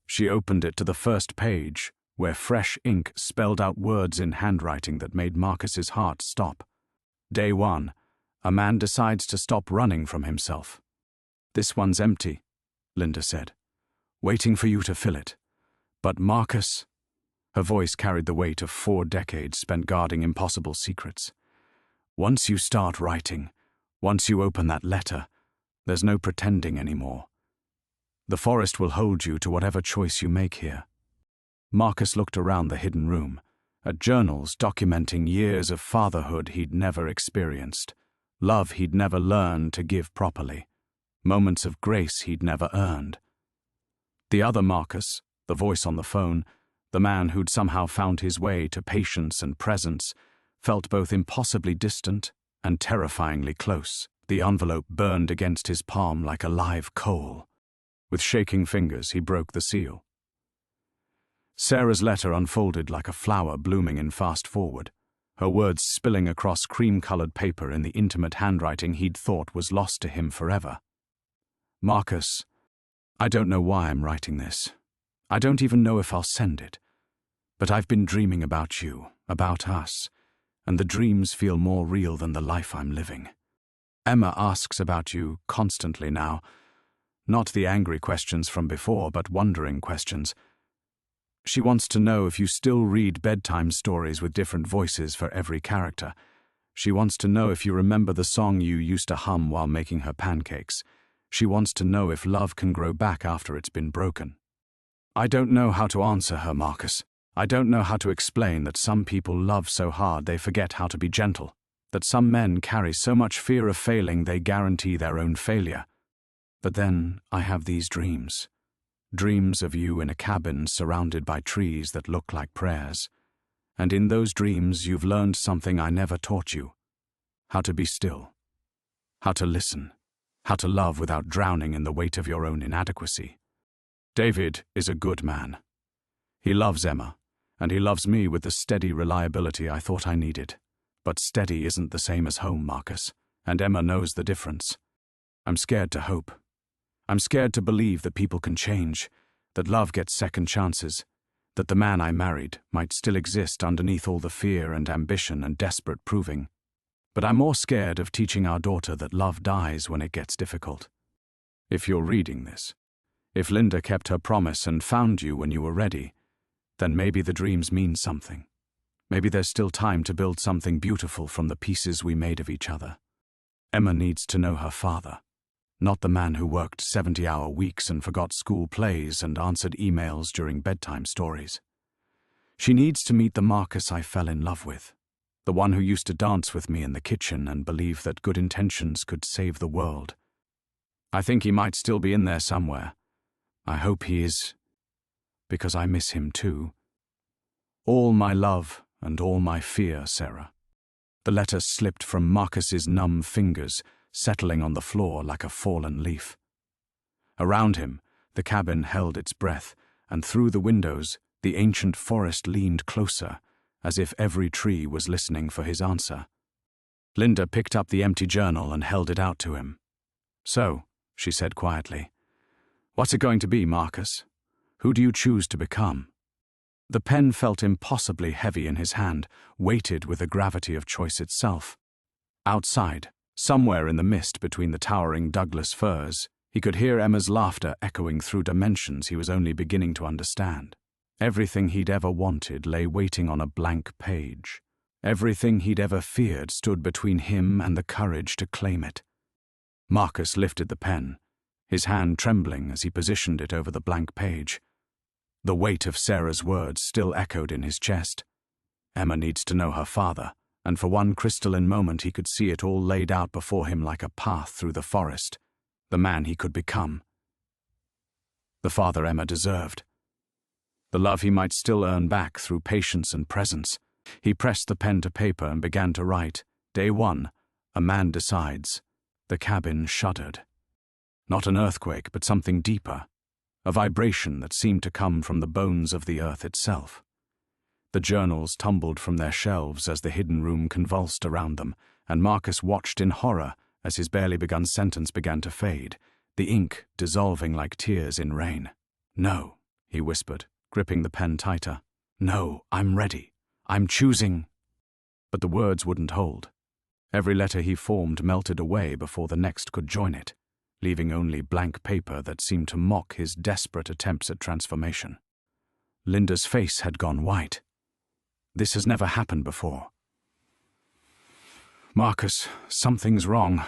She opened it to the first page, where fresh ink spelled out words in handwriting that made Marcus's heart stop. Day 1. A man decides to stop running from himself. "This one's empty," Linda said, "waiting for you to fill it. But Marcus..." Her voice carried the weight of 4 decades spent guarding impossible secrets. "Once you start writing, once you open that letter, there's no pretending anymore. The forest will hold you to whatever choice you make here." Marcus looked around the hidden room, at journals documenting years of fatherhood he'd never experienced, love he'd never learned to give properly, moments of grace he'd never earned. The other Marcus, the voice on the phone, the man who'd somehow found his way to patience and presence, felt both impossibly distant and terrifyingly close. The envelope burned against his palm like a live coal. With shaking fingers, he broke the seal. Sarah's letter unfolded like a flower blooming in fast forward, her words spilling across cream-colored paper in the intimate handwriting he'd thought was lost to him forever. "Marcus, I don't know why I'm writing this. I don't even know if I'll send it. But I've been dreaming about you, about us, and the dreams feel more real than the life I'm living. Emma asks about you constantly now. Not the angry questions from before, but wondering questions. She wants to know if you still read bedtime stories with different voices for every character. She wants to know if you remember the song you used to hum while making her pancakes. She wants to know if love can grow back after it's been broken." I don't know how to answer her, Marcus. I don't know how to explain that some people love so hard they forget how to be gentle, that some men carry so much fear of failing they guarantee their own failure. But then I have these dreams. Dreams of you in a cabin surrounded by trees that look like prayers. And in those dreams you've learned something I never taught you. How to be still. How to listen. How to love without drowning in the weight of your own inadequacy. David is a good man. He loves Emma, and he loves me with the steady reliability I thought I needed. But steady isn't the same as home, Marcus, and Emma knows the difference. I'm scared to hope. I'm scared to believe that people can change, that love gets second chances, that the man I married might still exist underneath all the fear and ambition and desperate proving. But I'm more scared of teaching our daughter that love dies when it gets difficult. If you're reading this, if Linda kept her promise and found you when you were ready, then maybe the dreams mean something. Maybe there's still time to build something beautiful from the pieces we made of each other. Emma needs to know her father, not the man who worked 70-hour weeks and forgot school plays and answered emails during bedtime stories. She needs to meet the Marcus I fell in love with, the one who used to dance with me in the kitchen and believe that good intentions could save the world. I think he might still be in there somewhere. I hope he is, because I miss him too. All my love and all my fear, Sarah. The letter slipped from Marcus's numb fingers, settling on the floor like a fallen leaf. Around him, the cabin held its breath, and through the windows, the ancient forest leaned closer, as if every tree was listening for his answer. Linda picked up the empty journal and held it out to him. "So," she said quietly, "what's it going to be, Marcus? Who do you choose to become?" The pen felt impossibly heavy in his hand, weighted with the gravity of choice itself. Outside, somewhere in the mist between the towering Douglas firs, he could hear Emma's laughter echoing through dimensions he was only beginning to understand. Everything he'd ever wanted lay waiting on a blank page. Everything he'd ever feared stood between him and the courage to claim it. Marcus lifted the pen, his hand trembling as he positioned it over the blank page. The weight of Sarah's words still echoed in his chest. Emma needs to know her father, and for one crystalline moment he could see it all laid out before him like a path through the forest, the man he could become. the father Emma deserved. The love he might still earn back through patience and presence. He pressed the pen to paper and began to write. Day 1, a man decides. The cabin shuddered. Not an earthquake, but something deeper, a vibration that seemed to come from the bones of the earth itself. The journals tumbled from their shelves as the hidden room convulsed around them, and Marcus watched in horror as his barely begun sentence began to fade, the ink dissolving like tears in rain. "No," he whispered, gripping the pen tighter. "No, I'm ready. I'm choosing." But the words wouldn't hold. Every letter he formed melted away before the next could join it, leaving only blank paper that seemed to mock his desperate attempts at transformation. Linda's face had gone white. This has never happened before. "Marcus, something's wrong."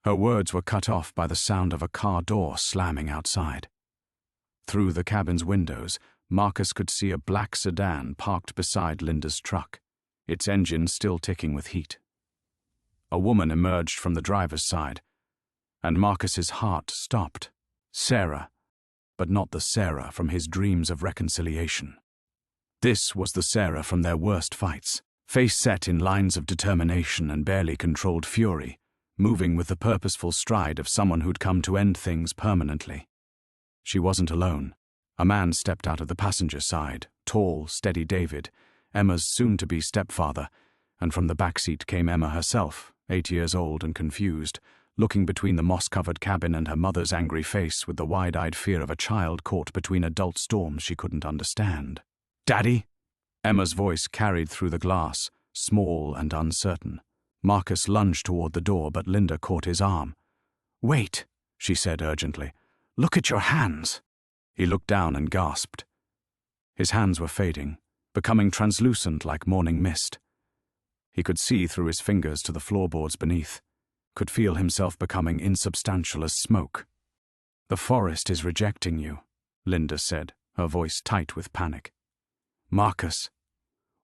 Her words were cut off by the sound of a car door slamming outside. Through the cabin's windows, Marcus could see a black sedan parked beside Linda's truck, its engine still ticking with heat. A woman emerged from the driver's side, and Marcus's heart stopped. Sarah, but not the Sarah from his dreams of reconciliation. This was the Sarah from their worst fights, face set in lines of determination and barely controlled fury, moving with the purposeful stride of someone who'd come to end things permanently. She wasn't alone. A man stepped out of the passenger side, tall, steady David, Emma's soon-to-be stepfather, and from the backseat came Emma herself, 8 years old and confused, looking between the moss-covered cabin and her mother's angry face with the wide-eyed fear of a child caught between adult storms she couldn't understand. "Daddy?" Emma's voice carried through the glass, small and uncertain. Marcus lunged toward the door, but Linda caught his arm. "Wait," she said urgently. "Look at your hands." He looked down and gasped. His hands were fading, becoming translucent like morning mist. He could see through his fingers to the floorboards beneath, could feel himself becoming insubstantial as smoke. "The forest is rejecting you," Linda said, her voice tight with panic. "Marcus,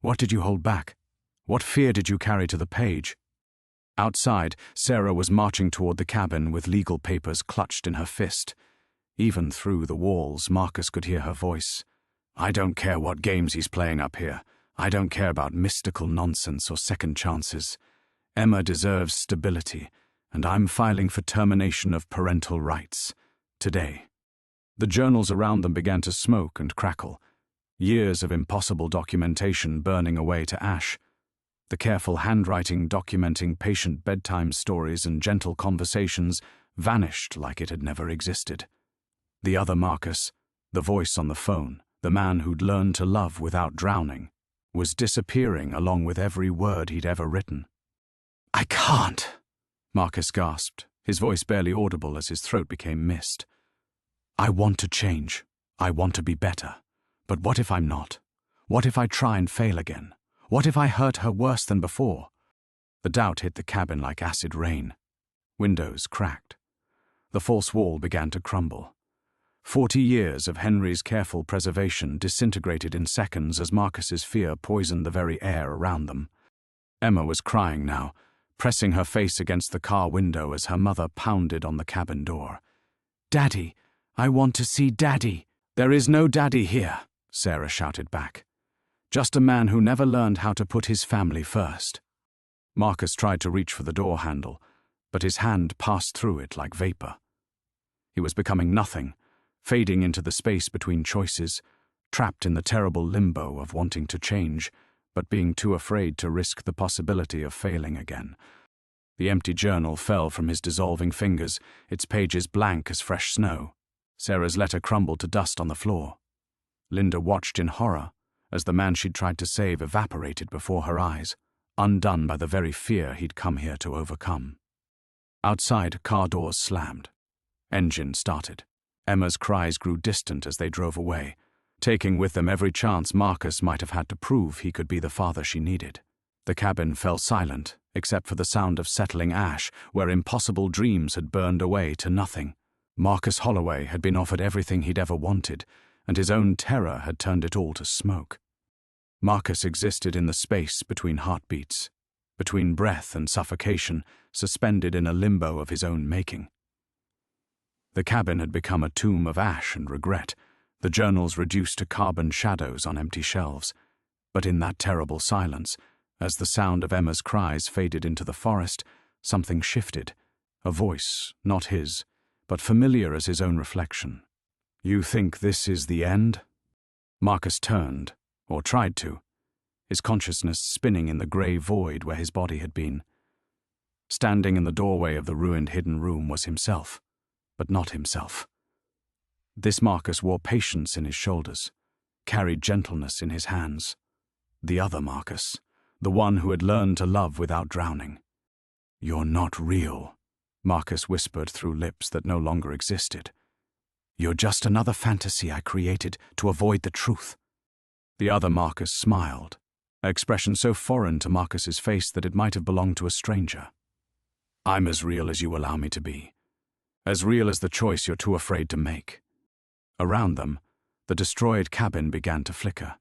what did you hold back? What fear did you carry to the page?" Outside, Sarah was marching toward the cabin with legal papers clutched in her fist. Even through the walls, Marcus could hear her voice. "I don't care what games he's playing up here. I don't care about mystical nonsense or second chances. Emma deserves stability, and I'm filing for termination of parental rights. Today." The journals around them began to smoke and crackle, years of impossible documentation burning away to ash. The careful handwriting documenting patient bedtime stories and gentle conversations vanished like it had never existed. The other Marcus, the voice on the phone, the man who'd learned to love without drowning, was disappearing along with every word he'd ever written. "I can't," Marcus gasped, his voice barely audible as his throat became mist. "I want to change. I want to be better. But what if I'm not? What if I try and fail again? What if I hurt her worse than before?" The doubt hit the cabin like acid rain. Windows cracked. The false wall began to crumble. 40 years of Henry's careful preservation disintegrated in seconds as Marcus's fear poisoned the very air around them. Emma was crying now, pressing her face against the car window as her mother pounded on the cabin door. "Daddy, I want to see Daddy." "There is no Daddy here," Sarah shouted back. "Just a man who never learned how to put his family first." Marcus tried to reach for the door handle, but his hand passed through it like vapor. He was becoming nothing, fading into the space between choices, trapped in the terrible limbo of wanting to change, but being too afraid to risk the possibility of failing again. The empty journal fell from his dissolving fingers, its pages blank as fresh snow. Sarah's letter crumbled to dust on the floor. Linda watched in horror as the man she'd tried to save evaporated before her eyes, undone by the very fear he'd come here to overcome. Outside, car doors slammed. Engine started. Emma's cries grew distant as they drove away, taking with them every chance Marcus might have had to prove he could be the father she needed. The cabin fell silent, except for the sound of settling ash, where impossible dreams had burned away to nothing. Marcus Holloway had been offered everything he'd ever wanted, and his own terror had turned it all to smoke. Marcus existed in the space between heartbeats, between breath and suffocation, suspended in a limbo of his own making. The cabin had become a tomb of ash and regret, the journals reduced to carbon shadows on empty shelves. But in that terrible silence, as the sound of Emma's cries faded into the forest, something shifted. A voice, not his, but familiar as his own reflection. "You think this is the end?" Marcus turned, or tried to, his consciousness spinning in the grey void where his body had been. Standing in the doorway of the ruined hidden room was himself, but not himself. This Marcus wore patience in his shoulders, carried gentleness in his hands. The other Marcus, the one who had learned to love without drowning. "You're not real," Marcus whispered through lips that no longer existed. "You're just another fantasy I created to avoid the truth." The other Marcus smiled, an expression so foreign to Marcus's face that it might have belonged to a stranger. "I'm as real as you allow me to be. As real as the choice you're too afraid to make." Around them, the destroyed cabin began to flicker.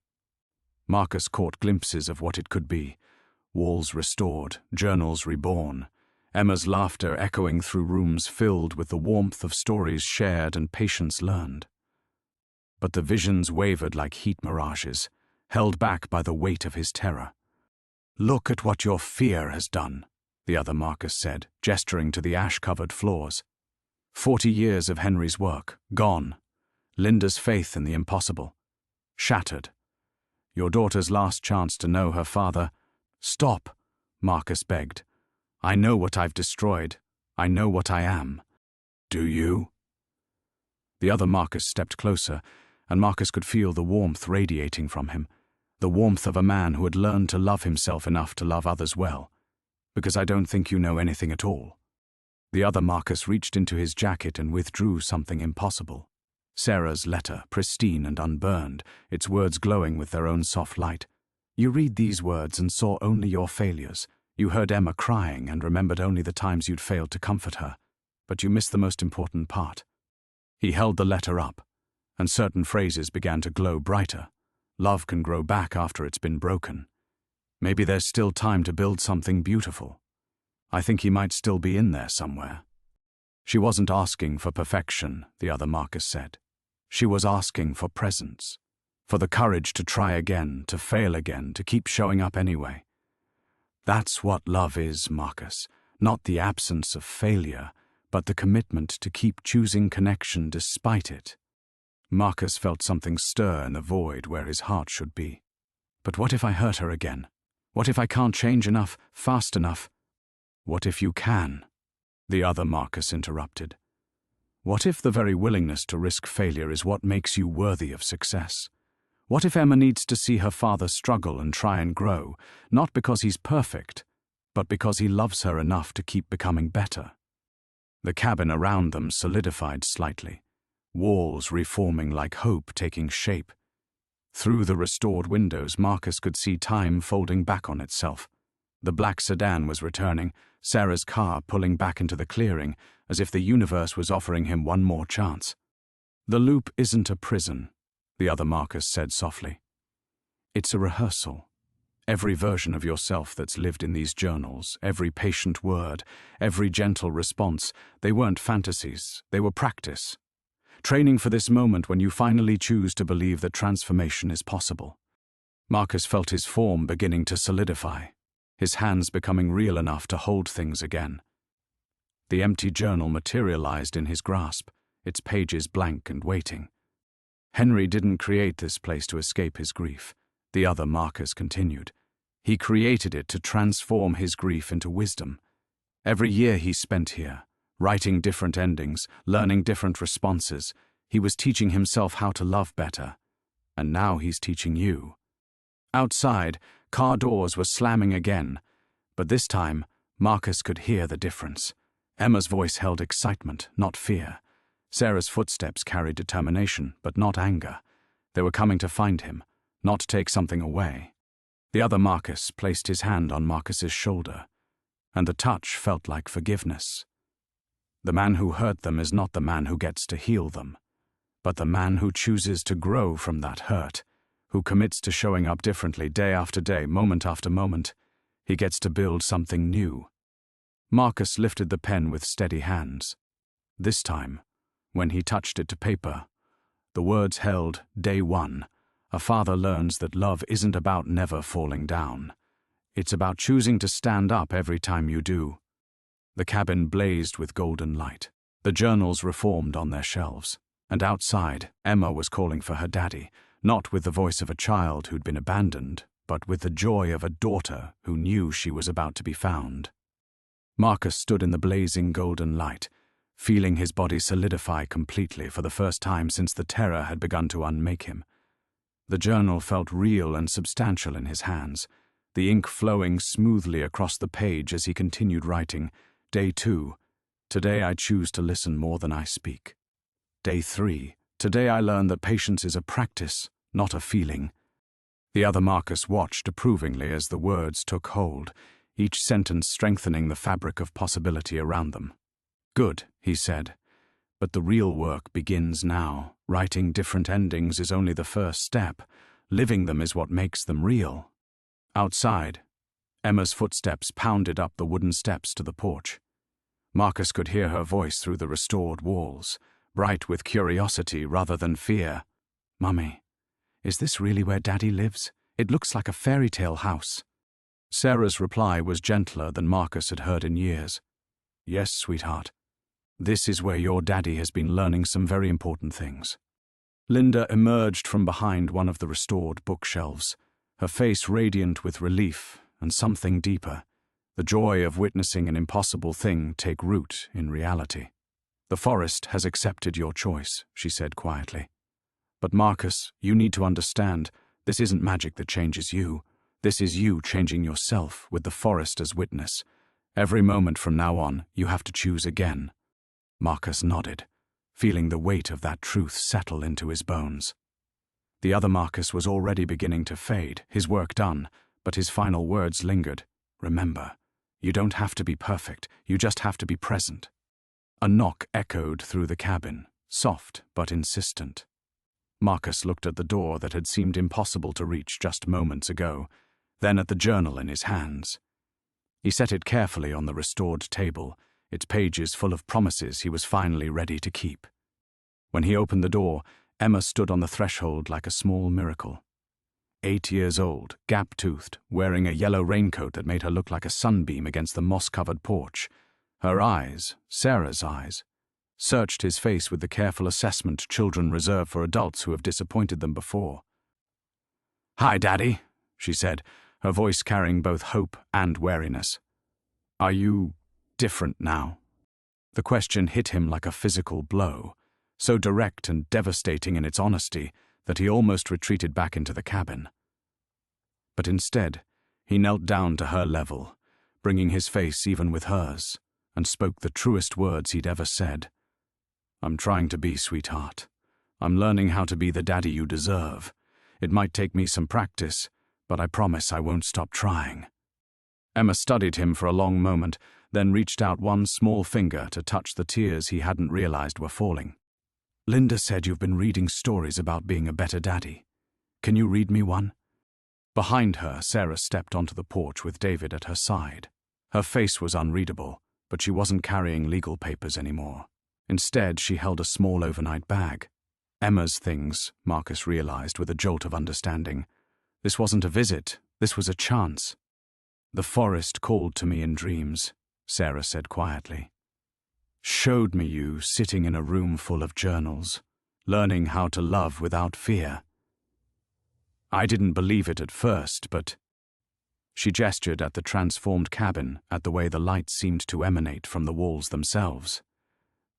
Marcus caught glimpses of what it could be. Walls restored, journals reborn, Emma's laughter echoing through rooms filled with the warmth of stories shared and patience learned. But the visions wavered like heat mirages, held back by the weight of his terror. "Look at what your fear has done," the other Marcus said, gesturing to the ash-covered floors. 40 years of Henry's work, gone. Linda's faith in the impossible, shattered. Your daughter's last chance to know her father. "Stop," Marcus begged. "I know what I've destroyed. I know what I am." "Do you?" The other Marcus stepped closer, and Marcus could feel the warmth radiating from him, the warmth of a man who had learned to love himself enough to love others well. "Because I don't think you know anything at all." The other Marcus reached into his jacket and withdrew something impossible. Sarah's letter, pristine and unburned, its words glowing with their own soft light. "You read these words and saw only your failures. You heard Emma crying and remembered only the times you'd failed to comfort her. But you missed the most important part." He held the letter up, and certain phrases began to glow brighter. Love can grow back after it's been broken. Maybe there's still time to build something beautiful. I think he might still be in there somewhere. She wasn't asking for perfection, the other Marcus said. She was asking for presence, for the courage to try again, to fail again, to keep showing up anyway. That's what love is, Marcus, not the absence of failure, but the commitment to keep choosing connection despite it. Marcus felt something stir in the void where his heart should be. But what if I hurt her again? What if I can't change enough, fast enough? "What if you can?" the other Marcus interrupted. "What if the very willingness to risk failure is what makes you worthy of success? What if Emma needs to see her father struggle and try and grow, not because he's perfect, but because he loves her enough to keep becoming better?" The cabin around them solidified slightly, walls reforming like hope taking shape. Through the restored windows, Marcus could see time folding back on itself. The black sedan was returning, Sarah's car pulling back into the clearing, as if the universe was offering him one more chance. "The loop isn't a prison," the other Marcus said softly. "It's a rehearsal. Every version of yourself that's lived in these journals, every patient word, every gentle response, they weren't fantasies, they were practice. Training for this moment when you finally choose to believe that transformation is possible." Marcus felt his form beginning to solidify, his hands becoming real enough to hold things again. The empty journal materialized in his grasp, its pages blank and waiting. Henry didn't create this place to escape his grief, the other Marcus continued. He created it to transform his grief into wisdom. Every year he spent here, writing different endings, learning different responses, he was teaching himself how to love better. And now he's teaching you. Outside, car doors were slamming again, but this time, Marcus could hear the difference. Emma's voice held excitement, not fear. Sarah's footsteps carried determination, but not anger. They were coming to find him, not take something away. The other Marcus placed his hand on Marcus's shoulder, and the touch felt like forgiveness. The man who hurt them is not the man who gets to heal them, but the man who chooses to grow from that hurt, who commits to showing up differently day after day, moment after moment. He gets to build something new. Marcus lifted the pen with steady hands. This time, when he touched it to paper. The words held, Day 1. A father learns that love isn't about never falling down. It's about choosing to stand up every time you do. The cabin blazed with golden light. The journals reformed on their shelves. And outside, Emma was calling for her daddy, not with the voice of a child who'd been abandoned, but with the joy of a daughter who knew she was about to be found. Marcus stood in the blazing golden light, feeling his body solidify completely for the first time since the terror had begun to unmake him. The journal felt real and substantial in his hands, the ink flowing smoothly across the page as he continued writing. Day 2. Today I choose to listen more than I speak. Day 3. Today I learn that patience is a practice, not a feeling. The other Marcus watched approvingly as the words took hold, each sentence strengthening the fabric of possibility around them. Good, he said. But the real work begins now. Writing different endings is only the first step. Living them is what makes them real. Outside, Emma's footsteps pounded up the wooden steps to the porch. Marcus could hear her voice through the restored walls, bright with curiosity rather than fear. Mummy, is this really where Daddy lives? It looks like a fairy tale house. Sarah's reply was gentler than Marcus had heard in years. Yes, sweetheart. This is where your daddy has been learning some very important things. Linda emerged from behind one of the restored bookshelves, her face radiant with relief and something deeper, the joy of witnessing an impossible thing take root in reality. The forest has accepted your choice, she said quietly. But Marcus, you need to understand, this isn't magic that changes you. This is you changing yourself with the forest as witness. Every moment from now on, you have to choose again. Marcus nodded, feeling the weight of that truth settle into his bones. The other Marcus was already beginning to fade, his work done, but his final words lingered. Remember, you don't have to be perfect, you just have to be present. A knock echoed through the cabin, soft but insistent. Marcus looked at the door that had seemed impossible to reach just moments ago, then at the journal in his hands. He set it carefully on the restored table, its pages full of promises he was finally ready to keep. When he opened the door, Emma stood on the threshold like a small miracle. 8 years old, gap-toothed, wearing a yellow raincoat that made her look like a sunbeam against the moss-covered porch. Her eyes, Sarah's eyes, searched his face with the careful assessment children reserve for adults who have disappointed them before. "Hi, Daddy," she said, her voice carrying both hope and wariness. "Are you different now?" The question hit him like a physical blow, so direct and devastating in its honesty that he almost retreated back into the cabin. But instead, he knelt down to her level, bringing his face even with hers, and spoke the truest words he'd ever said. "I'm trying to be, sweetheart. I'm learning how to be the daddy you deserve. It might take me some practice, but I promise I won't stop trying." Emma studied him for a long moment, then reached out one small finger to touch the tears he hadn't realized were falling. "Linda said you've been reading stories about being a better daddy. Can you read me one?" Behind her, Sarah stepped onto the porch with David at her side. Her face was unreadable, but she wasn't carrying legal papers anymore. Instead, she held a small overnight bag. Emma's things, Marcus realized with a jolt of understanding. This wasn't a visit, this was a chance. "The forest called to me in dreams," Sarah said quietly. "Showed me you sitting in a room full of journals, learning how to love without fear. I didn't believe it at first, but—" She gestured at the transformed cabin, at the way the light seemed to emanate from the walls themselves.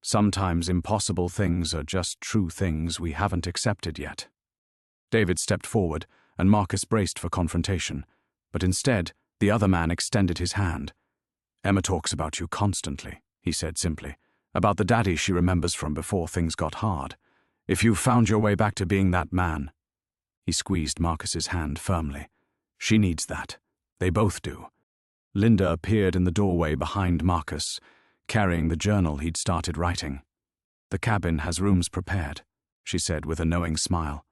"Sometimes impossible things are just true things we haven't accepted yet." David stepped forward, and Marcus braced for confrontation, but instead, the other man extended his hand. "Emma talks about you constantly," he said simply, "about the daddy she remembers from before things got hard. If you've found your way back to being that man—" He squeezed Marcus's hand firmly. "She needs that. They both do." Linda appeared in the doorway behind Marcus, carrying the journal he'd started writing. "The cabin has rooms prepared," she said with a knowing smile.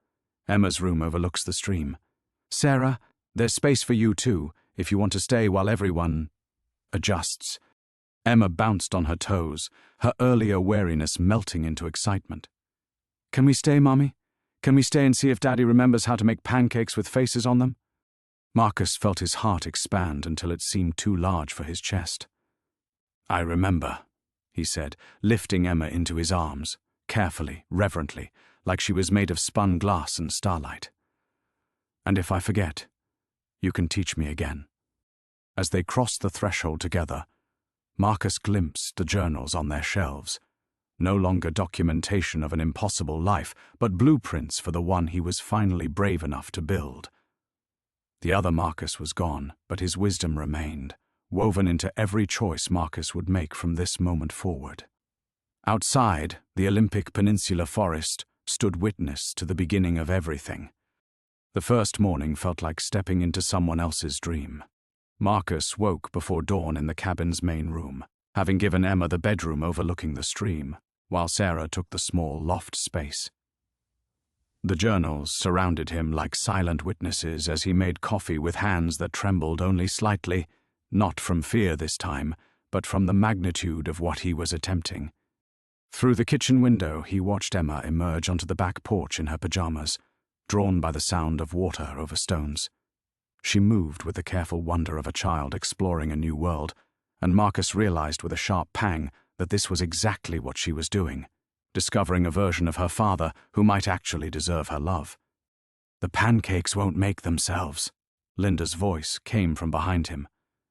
"Emma's room overlooks the stream. Sarah, there's space for you too, if you want to stay while everyone adjusts." Emma bounced on her toes, her earlier wariness melting into excitement. "Can we stay, Mommy? Can we stay and see if Daddy remembers how to make pancakes with faces on them?" Marcus felt his heart expand until it seemed too large for his chest. "I remember," he said, lifting Emma into his arms, carefully, reverently, like she was made of spun glass and starlight. "And if I forget, you can teach me again." As they crossed the threshold together, Marcus glimpsed the journals on their shelves, no longer documentation of an impossible life, but blueprints for the one he was finally brave enough to build. The other Marcus was gone, but his wisdom remained, woven into every choice Marcus would make from this moment forward. Outside, the Olympic Peninsula forest stood witness to the beginning of everything. The first morning felt like stepping into someone else's dream. Marcus woke before dawn in the cabin's main room, having given Emma the bedroom overlooking the stream, while Sarah took the small loft space. The journals surrounded him like silent witnesses as he made coffee with hands that trembled only slightly, not from fear this time, but from the magnitude of what he was attempting. Through the kitchen window, he watched Emma emerge onto the back porch in her pajamas, drawn by the sound of water over stones. She moved with the careful wonder of a child exploring a new world, and Marcus realized with a sharp pang that this was exactly what she was doing, discovering a version of her father who might actually deserve her love. "The pancakes won't make themselves." Linda's voice came from behind him.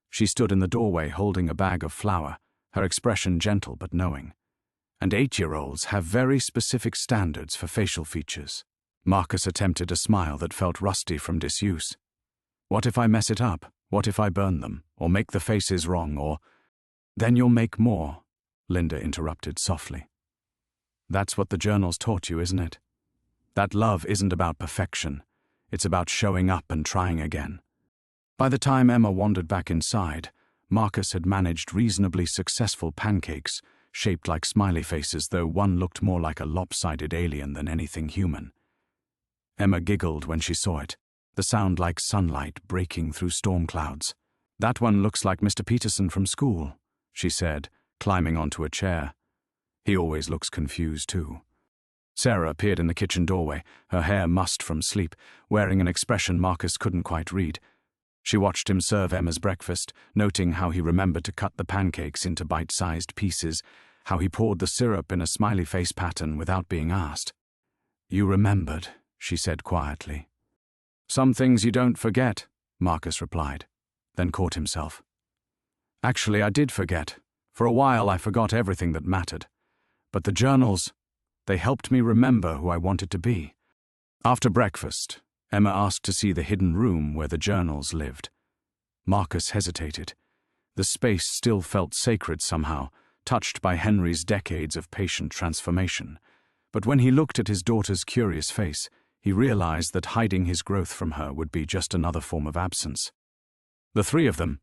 She stood in the doorway holding a bag of flour, her expression gentle but knowing. "And 8-year-olds have very specific standards for facial features." Marcus attempted a smile that felt rusty from disuse. "What if I mess it up? What if I burn them, or make the faces wrong, or—" "Then you'll make more," Linda interrupted softly. "That's what the journals taught you, isn't it? That love isn't about perfection. It's about showing up and trying again." By the time Emma wandered back inside, Marcus had managed reasonably successful pancakes, shaped like smiley faces, though one looked more like a lopsided alien than anything human. Emma giggled when she saw it, the sound like sunlight breaking through storm clouds. "That one looks like Mr. Peterson from school," she said, climbing onto a chair. "He always looks confused, too." Sarah appeared in the kitchen doorway, her hair mussed from sleep, wearing an expression Marcus couldn't quite read. She watched him serve Emma's breakfast, noting how he remembered to cut the pancakes into bite-sized pieces, how he poured the syrup in a smiley face pattern without being asked. "You remembered," she said quietly. "Some things you don't forget," Marcus replied, then caught himself. "Actually, I did forget. For a while I forgot everything that mattered. But the journals, they helped me remember who I wanted to be." After breakfast, Emma asked to see the hidden room where the journals lived. Marcus hesitated. The space still felt sacred somehow, touched by Henry's decades of patient transformation. But when he looked at his daughter's curious face, he realized that hiding his growth from her would be just another form of absence. The three of them,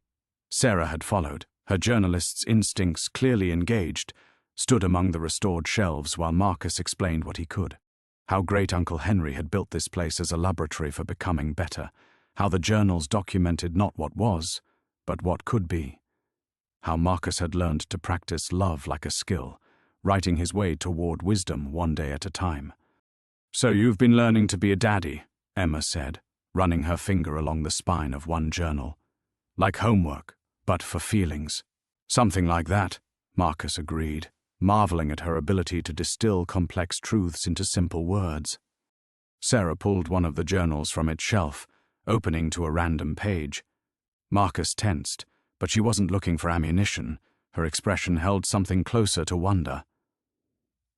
Sarah had followed, her journalist's instincts clearly engaged, stood among the restored shelves while Marcus explained what he could. How great Uncle Henry had built this place as a laboratory for becoming better, how the journals documented not what was, but what could be. How Marcus had learned to practice love like a skill, writing his way toward wisdom one day at a time. "So you've been learning to be a daddy," Emma said, running her finger along the spine of one journal. "Like homework, but for feelings." "Something like that," Marcus agreed, marveling at her ability to distill complex truths into simple words. Sarah pulled one of the journals from its shelf, opening to a random page. Marcus tensed, but she wasn't looking for ammunition. Her expression held something closer to wonder.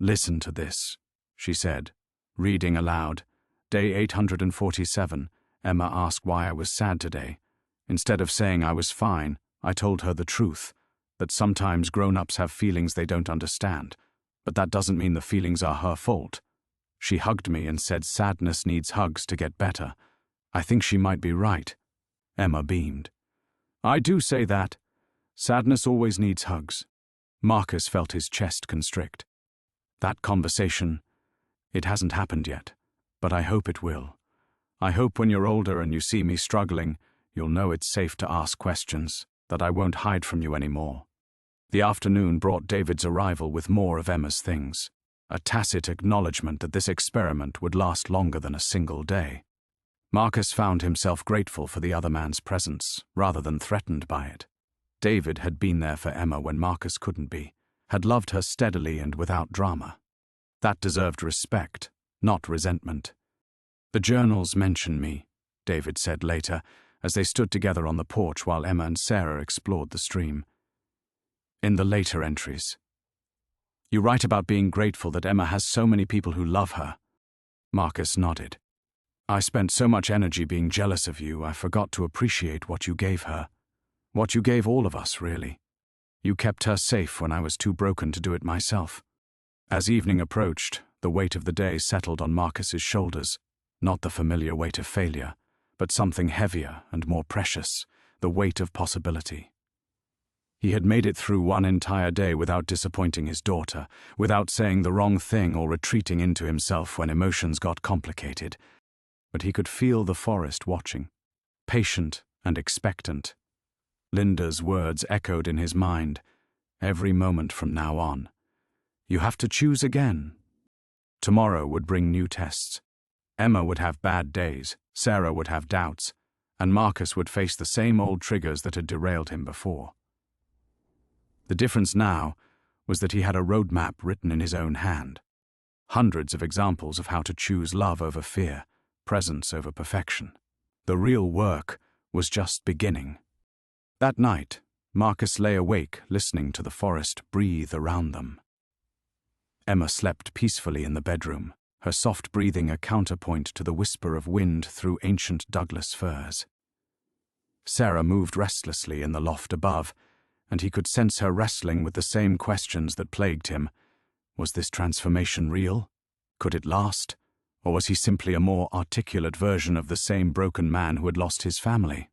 "Listen to this," she said, reading aloud. "Day 847, Emma asked why I was sad today. Instead of saying I was fine, I told her the truth, that sometimes grown-ups have feelings they don't understand, but that doesn't mean the feelings are her fault. She hugged me and said sadness needs hugs to get better. I think she might be right." Emma beamed. "I do say that. Sadness always needs hugs." Marcus felt his chest constrict. "That conversation, it hasn't happened yet, but I hope it will. I hope when you're older and you see me struggling, you'll know it's safe to ask questions, that I won't hide from you anymore." The afternoon brought David's arrival with more of Emma's things, a tacit acknowledgement that this experiment would last longer than a single day. Marcus found himself grateful for the other man's presence, rather than threatened by it. David had been there for Emma when Marcus couldn't be, had loved her steadily and without drama. That deserved respect, not resentment. "The journals mention me," David said later, as they stood together on the porch while Emma and Sarah explored the stream. "In the later entries. You write about being grateful that Emma has so many people who love her." Marcus nodded. "I spent so much energy being jealous of you, I forgot to appreciate what you gave her. What you gave all of us, really. You kept her safe when I was too broken to do it myself." As evening approached, the weight of the day settled on Marcus's shoulders, not the familiar weight of failure, but something heavier and more precious, the weight of possibility. He had made it through one entire day without disappointing his daughter, without saying the wrong thing or retreating into himself when emotions got complicated. But he could feel the forest watching, patient and expectant. Linda's words echoed in his mind, every moment from now on. You have to choose again. Tomorrow would bring new tests. Emma would have bad days, Sarah would have doubts, and Marcus would face the same old triggers that had derailed him before. The difference now was that he had a roadmap written in his own hand. Hundreds of examples of how to choose love over fear, presence over perfection. The real work was just beginning. That night, Marcus lay awake, listening to the forest breathe around them. Emma slept peacefully in the bedroom, her soft breathing a counterpoint to the whisper of wind through ancient Douglas firs. Sarah moved restlessly in the loft above, and he could sense her wrestling with the same questions that plagued him. Was this transformation real? Could it last? Or was he simply a more articulate version of the same broken man who had lost his family?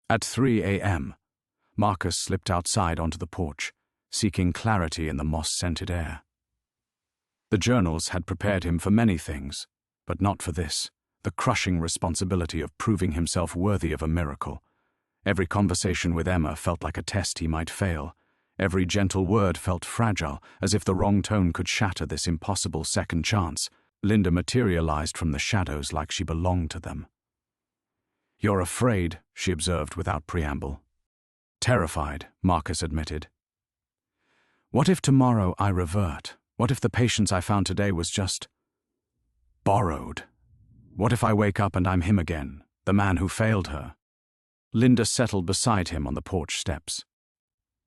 At 3 a.m., Marcus slipped outside onto the porch, seeking clarity in the moss-scented air. The journals had prepared him for many things, but not for this, the crushing responsibility of proving himself worthy of a miracle. Every conversation with Emma felt like a test he might fail. Every gentle word felt fragile, as if the wrong tone could shatter this impossible second chance. Linda materialized from the shadows like she belonged to them. "You're afraid," she observed without preamble. "Terrified," Marcus admitted. "What if tomorrow I revert? What if the patience I found today was just borrowed? What if I wake up and I'm him again, the man who failed her?" Linda settled beside him on the porch steps.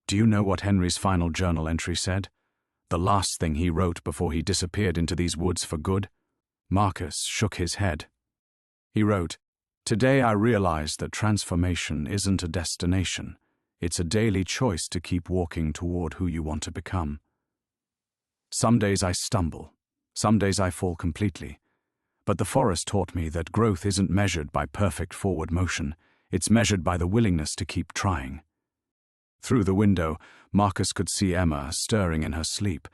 "Do you know what Henry's final journal entry said? The last thing he wrote before he disappeared into these woods for good?" Marcus shook his head. He wrote, "Today I realized that transformation isn't a destination. It's a daily choice to keep walking toward who you want to become. Some days I stumble, some days I fall completely. But the forest taught me that growth isn't measured by perfect forward motion. It's measured by the willingness to keep trying." Through the window, Marcus could see Emma stirring in her sleep,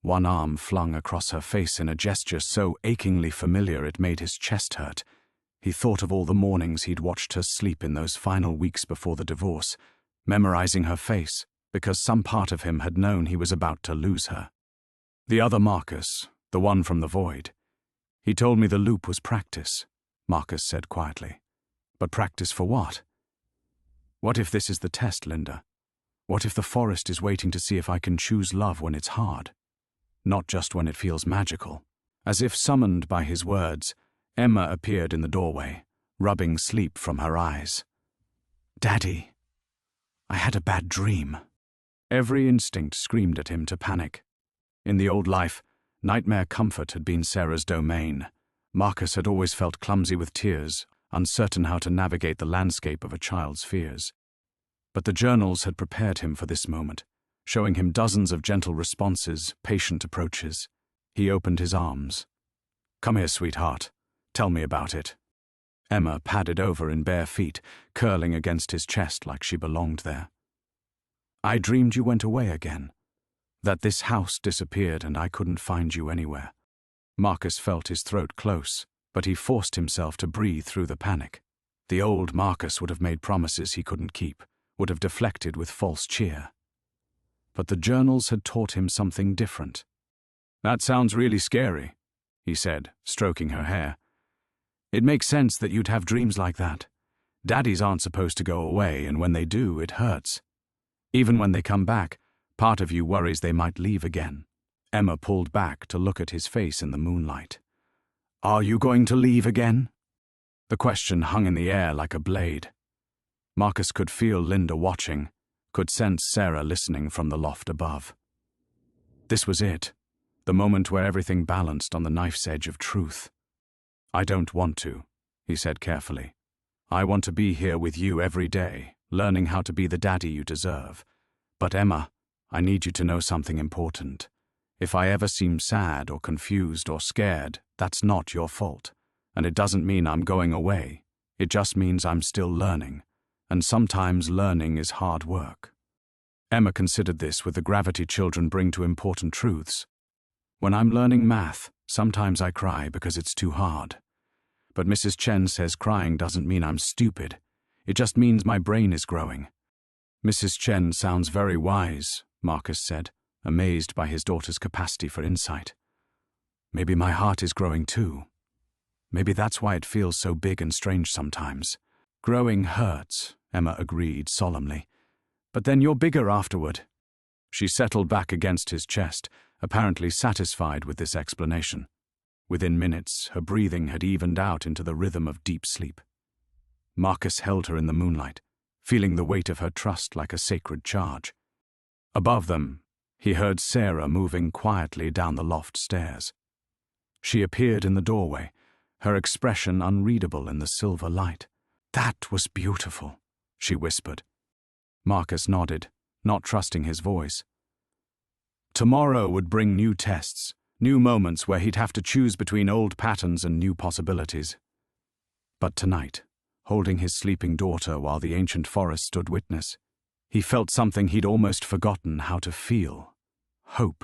one arm flung across her face in a gesture so achingly familiar it made his chest hurt. He thought of all the mornings he'd watched her sleep in those final weeks before the divorce, memorizing her face, because some part of him had known he was about to lose her. "The other Marcus, the one from the void. He told me the loop was practice," Marcus said quietly. "But practice for what? What if this is the test, Linda? What if the forest is waiting to see if I can choose love when it's hard? Not just when it feels magical." As if summoned by his words, Emma appeared in the doorway, rubbing sleep from her eyes. "Daddy, I had a bad dream." Every instinct screamed at him to panic. In the old life, nightmare comfort had been Sarah's domain. Marcus had always felt clumsy with tears, uncertain how to navigate the landscape of a child's fears. But the journals had prepared him for this moment, showing him dozens of gentle responses, patient approaches. He opened his arms. "Come here, sweetheart. Tell me about it." Emma padded over in bare feet, curling against his chest like she belonged there. "I dreamed you went away again. That this house disappeared and I couldn't find you anywhere." Marcus felt his throat close, but he forced himself to breathe through the panic. The old Marcus would have made promises he couldn't keep, would have deflected with false cheer. But the journals had taught him something different. "That sounds really scary," he said, stroking her hair. "It makes sense that you'd have dreams like that. Daddies aren't supposed to go away, and when they do, it hurts. Even when they come back, part of you worries they might leave again." Emma pulled back to look at his face in the moonlight. "Are you going to leave again?" The question hung in the air like a blade. Marcus could feel Linda watching, could sense Sarah listening from the loft above. This was it, the moment where everything balanced on the knife's edge of truth. "I don't want to," he said carefully. "I want to be here with you every day, learning how to be the daddy you deserve. But Emma, I need you to know something important. If I ever seem sad or confused or scared, that's not your fault. And it doesn't mean I'm going away. It just means I'm still learning. And sometimes learning is hard work." Emma considered this with the gravity children bring to important truths. "When I'm learning math, sometimes I cry because it's too hard. But Mrs. Chen says crying doesn't mean I'm stupid. It just means my brain is growing." "Mrs. Chen sounds very wise," Marcus said, amazed by his daughter's capacity for insight. "Maybe my heart is growing too. Maybe that's why it feels so big and strange sometimes." "Growing hurts," Emma agreed solemnly. "But then you're bigger afterward." She settled back against his chest, apparently satisfied with this explanation. Within minutes, her breathing had evened out into the rhythm of deep sleep. Marcus held her in the moonlight, feeling the weight of her trust like a sacred charge. Above them, he heard Sarah moving quietly down the loft stairs. She appeared in the doorway, her expression unreadable in the silver light. "That was beautiful," she whispered. Marcus nodded, not trusting his voice. Tomorrow would bring new tests, new moments where he'd have to choose between old patterns and new possibilities. But tonight, holding his sleeping daughter while the ancient forest stood witness, he felt something he'd almost forgotten how to feel: hope.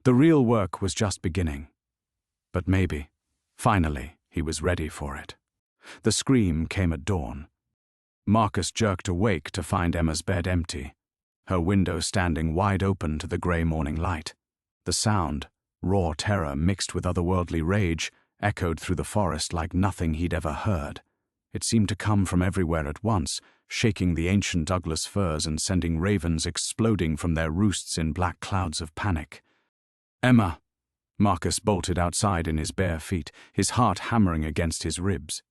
The real work was just beginning. But maybe, finally, he was ready for it. The scream came at dawn. Marcus jerked awake to find Emma's bed empty, her window standing wide open to the grey morning light. The sound, raw terror mixed with otherworldly rage, echoed through the forest like nothing he'd ever heard. It seemed to come from everywhere at once, shaking the ancient Douglas firs and sending ravens exploding from their roosts in black clouds of panic. "Emma!" Marcus bolted outside in his bare feet, his heart hammering against his ribs.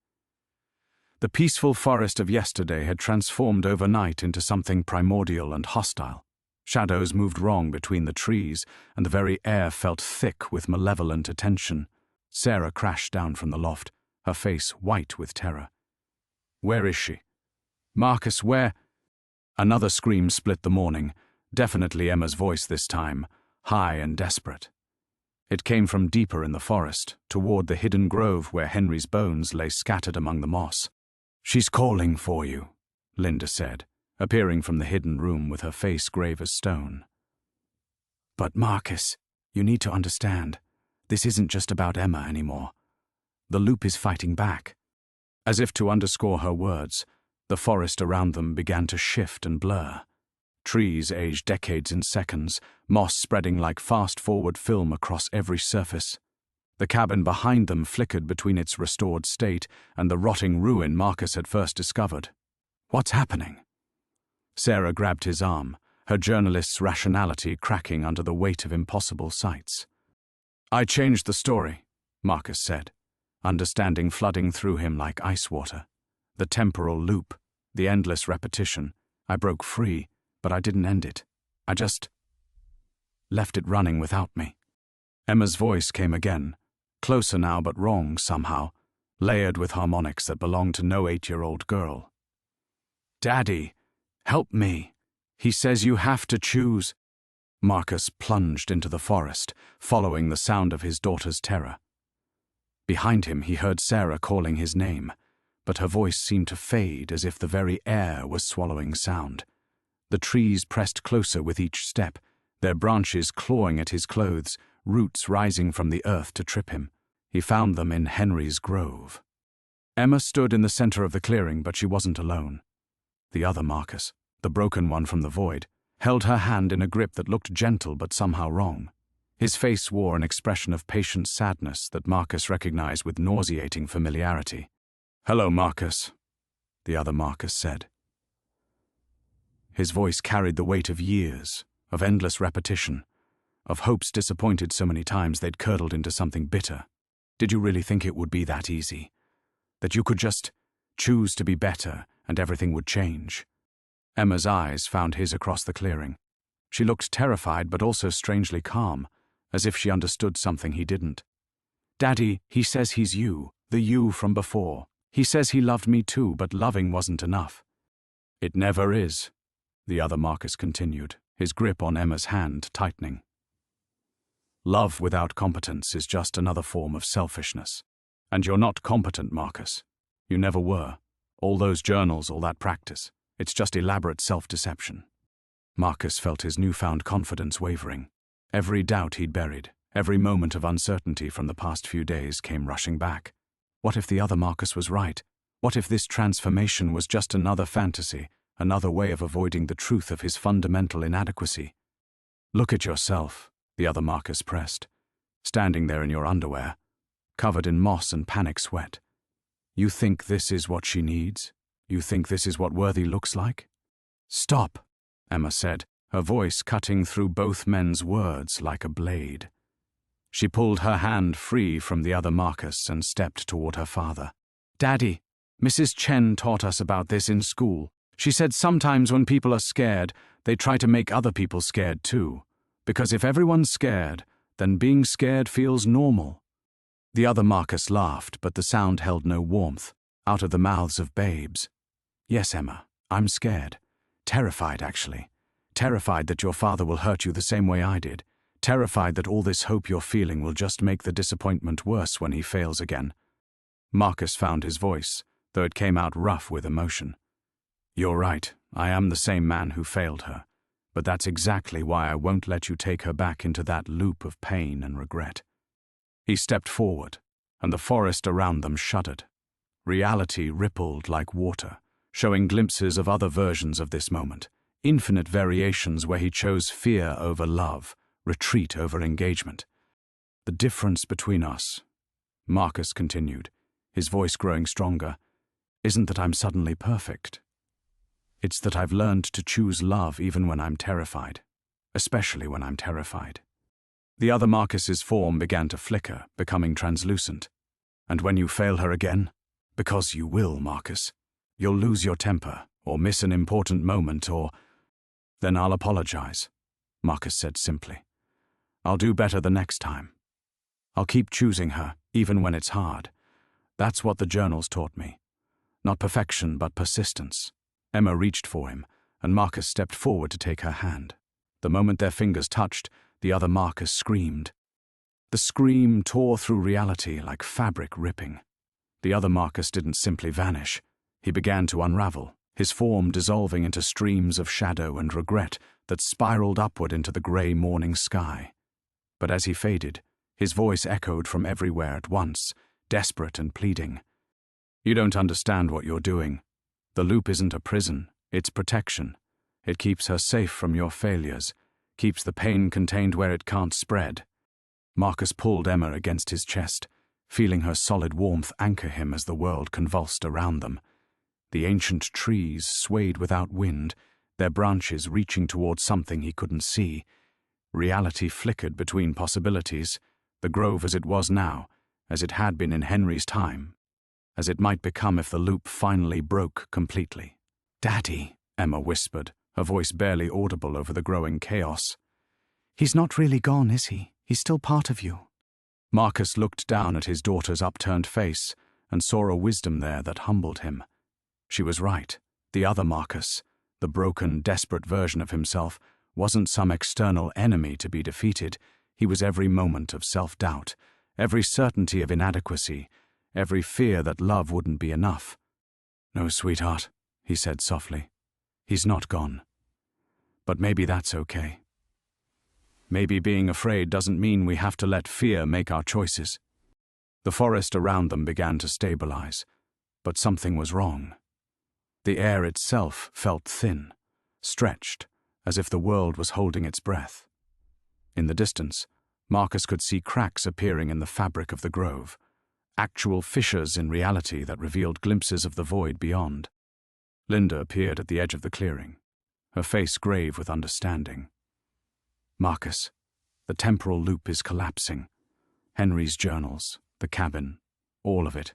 The peaceful forest of yesterday had transformed overnight into something primordial and hostile. Shadows moved wrong between the trees, and the very air felt thick with malevolent attention. Sarah crashed down from the loft, her face white with terror. "Where is she?" "Marcus, where—" Another scream split the morning, definitely Emma's voice this time, high and desperate. It came from deeper in the forest, toward the hidden grove where Henry's bones lay scattered among the moss. "She's calling for you," Linda said, appearing from the hidden room with her face grave as stone. "But Marcus, you need to understand, this isn't just about Emma anymore. The loop is fighting back." As if to underscore her words, the forest around them began to shift and blur. Trees aged decades in seconds, moss spreading like fast-forward film across every surface. The cabin behind them flickered between its restored state and the rotting ruin Marcus had first discovered. "What's happening?" Sarah grabbed his arm, her journalist's rationality cracking under the weight of impossible sights. "I changed the story," Marcus said, understanding flooding through him like ice water. "The temporal loop, the endless repetition. I broke free, but I didn't end it. I just left it running without me." Emma's voice came again, closer now but wrong somehow, layered with harmonics that belonged to no 8-year-old girl. "Daddy, help me. He says you have to choose." Marcus plunged into the forest, following the sound of his daughter's terror. Behind him he heard Sarah calling his name, but her voice seemed to fade as if the very air was swallowing sound. The trees pressed closer with each step, their branches clawing at his clothes, roots rising from the earth to trip him. He found them in Henry's grove. Emma stood in the center of the clearing, but she wasn't alone. The other Marcus, the broken one from the void, held her hand in a grip that looked gentle but somehow wrong. His face wore an expression of patient sadness that Marcus recognized with nauseating familiarity. "Hello, Marcus," the other Marcus said. His voice carried the weight of years, of endless repetition, of hopes disappointed so many times they'd curdled into something bitter. "Did you really think it would be that easy? That you could just choose to be better and everything would change?" Emma's eyes found his across the clearing. She looked terrified but also strangely calm, as if she understood something he didn't. "Daddy, he says he's you, the you from before. He says he loved me too, but loving wasn't enough." "It never is," the other Marcus continued, his grip on Emma's hand tightening. "Love without competence is just another form of selfishness. And you're not competent, Marcus. You never were. All those journals, all that practice, it's just elaborate self-deception." Marcus felt his newfound confidence wavering. Every doubt he'd buried, every moment of uncertainty from the past few days came rushing back. What if the other Marcus was right? What if this transformation was just another fantasy, another way of avoiding the truth of his fundamental inadequacy? "Look at yourself," the other Marcus pressed, "standing there in your underwear, covered in moss and panic sweat. You think this is what she needs? You think this is what worthy looks like?" "Stop," Emma said, her voice cutting through both men's words like a blade. She pulled her hand free from the other Marcus and stepped toward her father. "Daddy, Mrs. Chen taught us about this in school. She said sometimes when people are scared, they try to make other people scared too. Because if everyone's scared, then being scared feels normal." The other Marcus laughed, but the sound held no warmth, out of the mouths of babes. "Yes, Emma, I'm scared. Terrified, actually. Terrified that your father will hurt you the same way I did. Terrified that all this hope you're feeling will just make the disappointment worse when he fails again." Marcus found his voice, though it came out rough with emotion. "You're right, I am the same man who failed her. But that's exactly why I won't let you take her back into that loop of pain and regret." He stepped forward, and the forest around them shuddered. Reality rippled like water, showing glimpses of other versions of this moment, infinite variations where he chose fear over love, retreat over engagement. "The difference between us," Marcus continued, his voice growing stronger, "isn't that I'm suddenly perfect. It's that I've learned to choose love even when I'm terrified, especially when I'm terrified." The other Marcus's form began to flicker, becoming translucent. "And when you fail her again, because you will, Marcus, you'll lose your temper, or miss an important moment, or—" "Then I'll apologize," Marcus said simply. "I'll do better the next time. I'll keep choosing her, even when it's hard. That's what the journals taught me. Not perfection, but persistence." Emma reached for him, and Marcus stepped forward to take her hand. The moment their fingers touched, the other Marcus screamed. The scream tore through reality like fabric ripping. The other Marcus didn't simply vanish. He began to unravel, his form dissolving into streams of shadow and regret that spiraled upward into the grey morning sky. But as he faded, his voice echoed from everywhere at once, desperate and pleading. "You don't understand what you're doing. The loop isn't a prison, it's protection. It keeps her safe from your failures, keeps the pain contained where it can't spread." Marcus pulled Emma against his chest, feeling her solid warmth anchor him as the world convulsed around them. The ancient trees swayed without wind, their branches reaching towards something he couldn't see. Reality flickered between possibilities, the grove as it was now, as it had been in Henry's time, as it might become if the loop finally broke completely. "Daddy," Emma whispered, her voice barely audible over the growing chaos. "He's not really gone, is he? He's still part of you." Marcus looked down at his daughter's upturned face and saw a wisdom there that humbled him. She was right. The other Marcus, the broken, desperate version of himself, wasn't some external enemy to be defeated. He was every moment of self-doubt, every certainty of inadequacy, every fear that love wouldn't be enough. "No, sweetheart," he said softly. "He's not gone. But maybe that's okay. Maybe being afraid doesn't mean we have to let fear make our choices." The forest around them began to stabilize, but something was wrong. The air itself felt thin, stretched, as if the world was holding its breath. In the distance, Marcus could see cracks appearing in the fabric of the grove, actual fissures in reality that revealed glimpses of the void beyond. Linda appeared at the edge of the clearing, her face grave with understanding. "Marcus, the temporal loop is collapsing. Henry's journals, the cabin, all of it.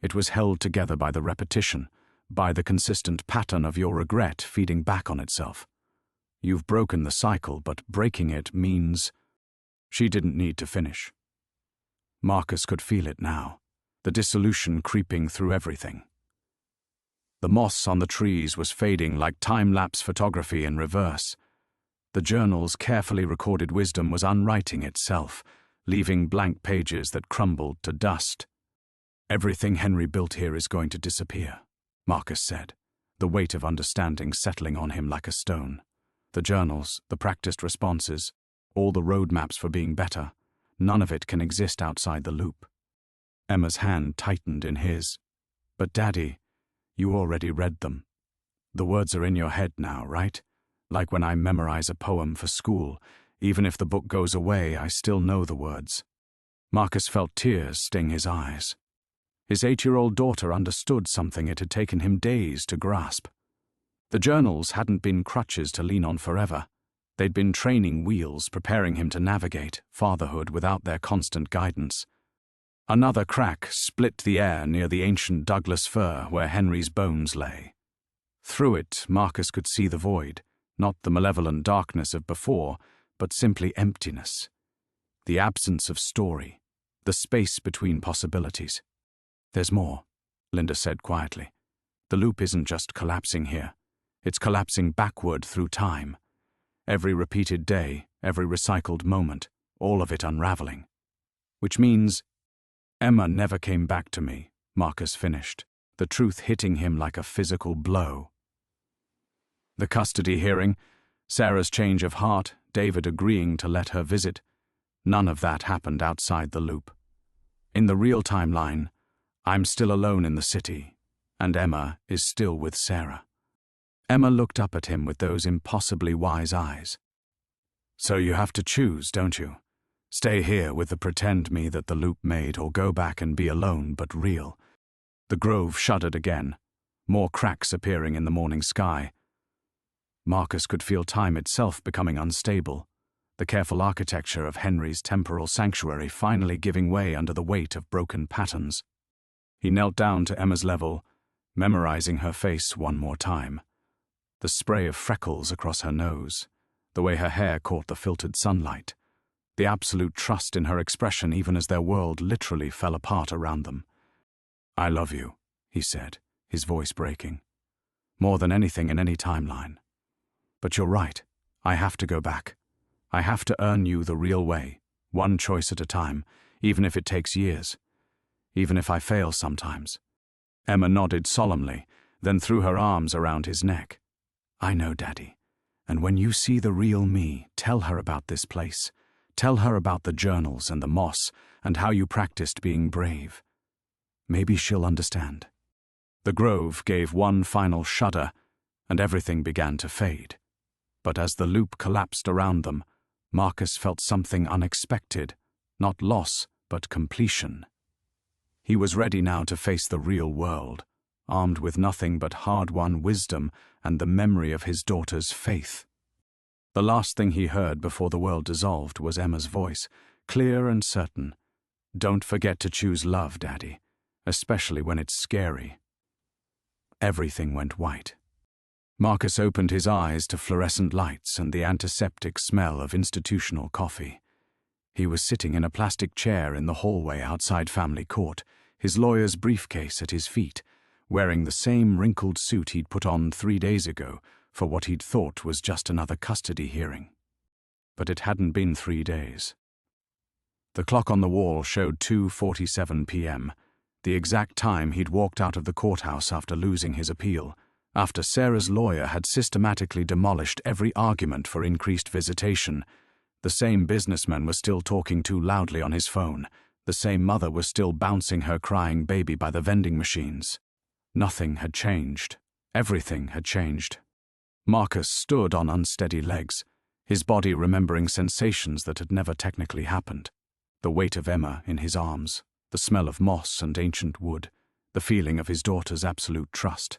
It was held together by the repetition, by the consistent pattern of your regret feeding back on itself. You've broken the cycle, but breaking it means—" She didn't need to finish. Marcus could feel it now, the dissolution creeping through everything. The moss on the trees was fading like time-lapse photography in reverse. The journal's carefully recorded wisdom was unwriting itself, leaving blank pages that crumbled to dust. "Everything Henry built here is going to disappear," Marcus said, the weight of understanding settling on him like a stone. "The journals, the practiced responses, all the roadmaps for being better, none of it can exist outside the loop." Emma's hand tightened in his. "But Daddy, you already read them. The words are in your head now, right? Like when I memorize a poem for school, even if the book goes away, I still know the words." Marcus felt tears sting his eyes. His 8-year-old daughter understood something it had taken him days to grasp. The journals hadn't been crutches to lean on forever. They'd been training wheels preparing him to navigate fatherhood without their constant guidance. Another crack split the air near the ancient Douglas fir where Henry's bones lay. Through it, Marcus could see the void, not the malevolent darkness of before, but simply emptiness. The absence of story, the space between possibilities. "There's more," Linda said quietly. "The loop isn't just collapsing here. It's collapsing backward through time. Every repeated day, every recycled moment, all of it unraveling. Which means—" "Emma never came back to me," Marcus finished, the truth hitting him like a physical blow. The custody hearing, Sarah's change of heart, David agreeing to let her visit, none of that happened outside the loop. In the real timeline, I'm still alone in the city, and Emma is still with Sarah. Emma looked up at him with those impossibly wise eyes. "So you have to choose, don't you? Stay here with the pretend me that the loop made, or go back and be alone but real." The grove shuddered again, more cracks appearing in the morning sky. Marcus could feel time itself becoming unstable, the careful architecture of Henry's temporal sanctuary finally giving way under the weight of broken patterns. He knelt down to Emma's level, memorizing her face one more time. The spray of freckles across her nose, the way her hair caught the filtered sunlight, the absolute trust in her expression even as their world literally fell apart around them. "I love you," he said, his voice breaking. "More than anything in any timeline. But you're right, I have to go back. I have to earn you the real way, one choice at a time, even if it takes years. Even if I fail sometimes." Emma nodded solemnly, then threw her arms around his neck. "I know, Daddy. And when you see the real me, tell her about this place. Tell her about the journals and the moss and how you practiced being brave. Maybe she'll understand." The grove gave one final shudder, and everything began to fade. But as the loop collapsed around them, Marcus felt something unexpected, not loss, but completion. He was ready now to face the real world, armed with nothing but hard-won wisdom and the memory of his daughter's faith. The last thing he heard before the world dissolved was Emma's voice, clear and certain. "Don't forget to choose love, Daddy, especially when it's scary." Everything went white. Marcus opened his eyes to fluorescent lights and the antiseptic smell of institutional coffee. He was sitting in a plastic chair in the hallway outside family court, his lawyer's briefcase at his feet, wearing the same wrinkled suit he'd put on 3 days ago for what he'd thought was just another custody hearing. But it hadn't been 3 days. The clock on the wall showed 2:47 p.m., the exact time he'd walked out of the courthouse after losing his appeal, after Sarah's lawyer had systematically demolished every argument for increased visitation. The same businessman was still talking too loudly on his phone. The same mother was still bouncing her crying baby by the vending machines. Nothing had changed. Everything had changed. Marcus stood on unsteady legs, his body remembering sensations that had never technically happened. The weight of Emma in his arms, the smell of moss and ancient wood, the feeling of his daughter's absolute trust.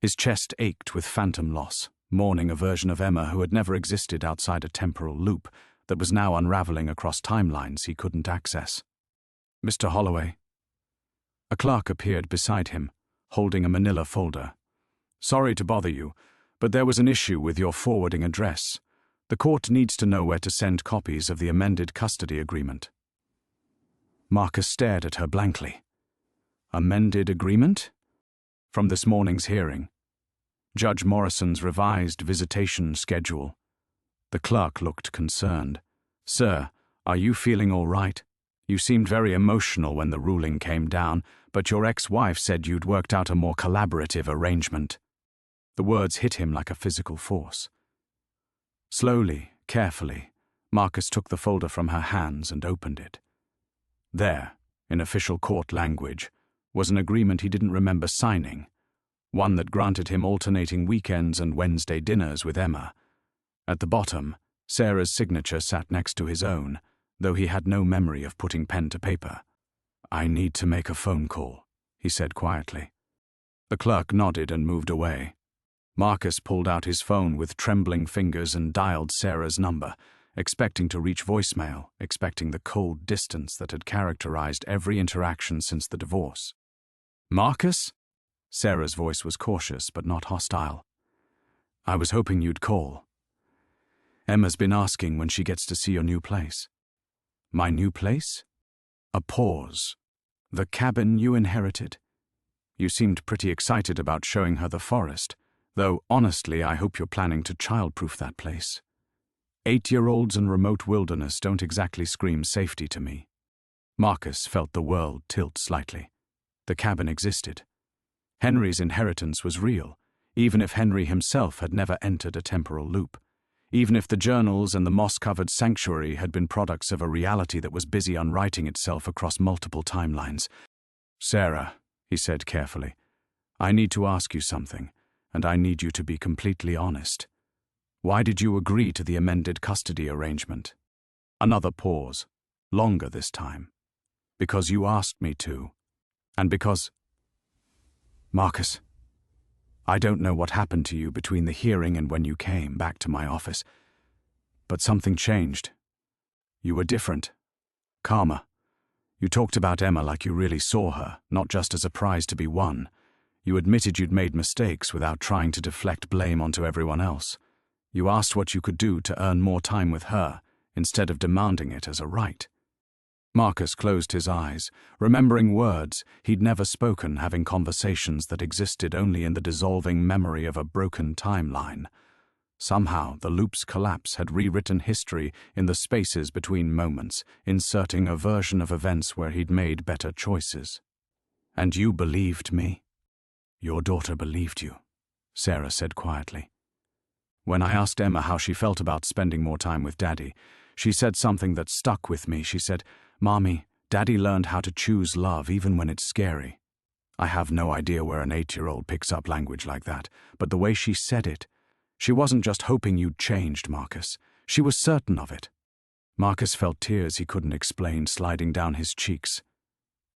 His chest ached with phantom loss, mourning a version of Emma who had never existed outside a temporal loop that was now unraveling across timelines he couldn't access. "Mr. Holloway." A clerk appeared beside him, holding a manila folder. "Sorry to bother you, but there was an issue with your forwarding address. The court needs to know where to send copies of the amended custody agreement." Marcus stared at her blankly. Amended agreement? From this morning's hearing. Judge Morrison's revised visitation schedule. The clerk looked concerned. "Sir, are you feeling all right? You seemed very emotional when the ruling came down, but your ex-wife said you'd worked out a more collaborative arrangement." The words hit him like a physical force. Slowly, carefully, Marcus took the folder from her hands and opened it. There, in official court language, was an agreement he didn't remember signing, one that granted him alternating weekends and Wednesday dinners with Emma. At the bottom, Sarah's signature sat next to his own, though he had no memory of putting pen to paper. "I need to make a phone call," he said quietly. The clerk nodded and moved away. Marcus pulled out his phone with trembling fingers and dialed Sarah's number, expecting to reach voicemail, expecting the cold distance that had characterized every interaction since the divorce. "Marcus?" Sarah's voice was cautious but not hostile. "I was hoping you'd call. Emma's been asking when she gets to see your new place." "My new place?" A pause. "The cabin you inherited? You seemed pretty excited about showing her the forest, though honestly I hope you're planning to childproof that place. 8-year-olds and remote wilderness don't exactly scream safety to me." Marcus felt the world tilt slightly. The cabin existed. Henry's inheritance was real, even if Henry himself had never entered a temporal loop, even if the journals and the moss-covered sanctuary had been products of a reality that was busy unwriting itself across multiple timelines. "Sarah," he said carefully, "I need to ask you something, and I need you to be completely honest. Why did you agree to the amended custody arrangement?" Another pause, longer this time. "Because you asked me to, and because—" "Marcus, I don't know what happened to you between the hearing and when you came back to my office, but something changed. You were different, calmer. You talked about Emma like you really saw her, not just as a prize to be won. You admitted you'd made mistakes without trying to deflect blame onto everyone else. You asked what you could do to earn more time with her, instead of demanding it as a right." Marcus closed his eyes, remembering words he'd never spoken, having conversations that existed only in the dissolving memory of a broken timeline. Somehow, the loop's collapse had rewritten history in the spaces between moments, inserting a version of events where he'd made better choices. "And you believed me?" "Your daughter believed you," Sarah said quietly. "When I asked Emma how she felt about spending more time with Daddy, she said something that stuck with me. She said, 'Mommy, Daddy learned how to choose love even when it's scary.' I have no idea where an 8-year-old picks up language like that, but the way she said it, she wasn't just hoping you'd changed, Marcus. She was certain of it." Marcus felt tears he couldn't explain sliding down his cheeks.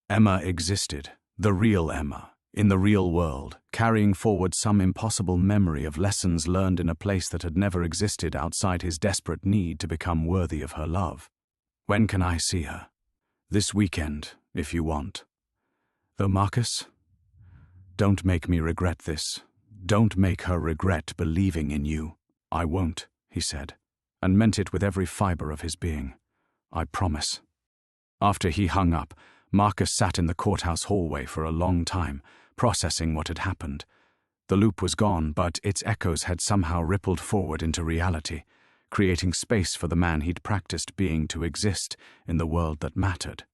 Emma existed, the real Emma, in the real world, carrying forward some impossible memory of lessons learned in a place that had never existed outside his desperate need to become worthy of her love. "When can I see her?" "This weekend, if you want. Though, Marcus, don't make me regret this. Don't make her regret believing in you." "I won't," he said, and meant it with every fiber of his being. "I promise." After he hung up, Marcus sat in the courthouse hallway for a long time, processing what had happened. The loop was gone, but its echoes had somehow rippled forward into reality, creating space for the man he'd practiced being to exist in the world that mattered.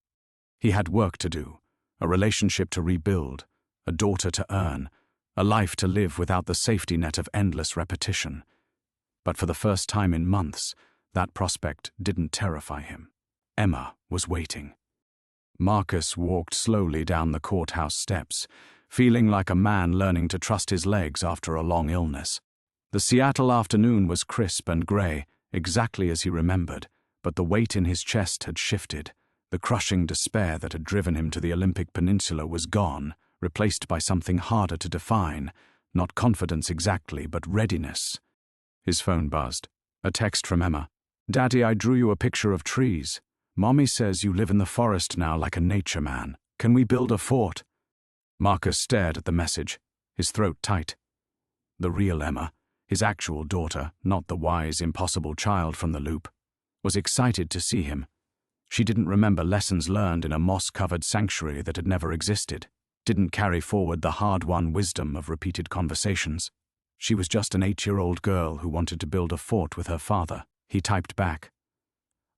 He had work to do, a relationship to rebuild, a daughter to earn, a life to live without the safety net of endless repetition. But for the first time in months, that prospect didn't terrify him. Emma was waiting. Marcus walked slowly down the courthouse steps, feeling like a man learning to trust his legs after a long illness. The Seattle afternoon was crisp and grey, exactly as he remembered, but the weight in his chest had shifted. The crushing despair that had driven him to the Olympic Peninsula was gone, replaced by something harder to define, not confidence exactly, but readiness. His phone buzzed. A text from Emma. "Daddy, I drew you a picture of trees. Mommy says you live in the forest now like a nature man. Can we build a fort?" Marcus stared at the message, his throat tight. The real Emma, his actual daughter, not the wise, impossible child from the loop, was excited to see him. She didn't remember lessons learned in a moss-covered sanctuary that had never existed, didn't carry forward the hard-won wisdom of repeated conversations. She was just an 8-year-old girl who wanted to build a fort with her father. He typed back,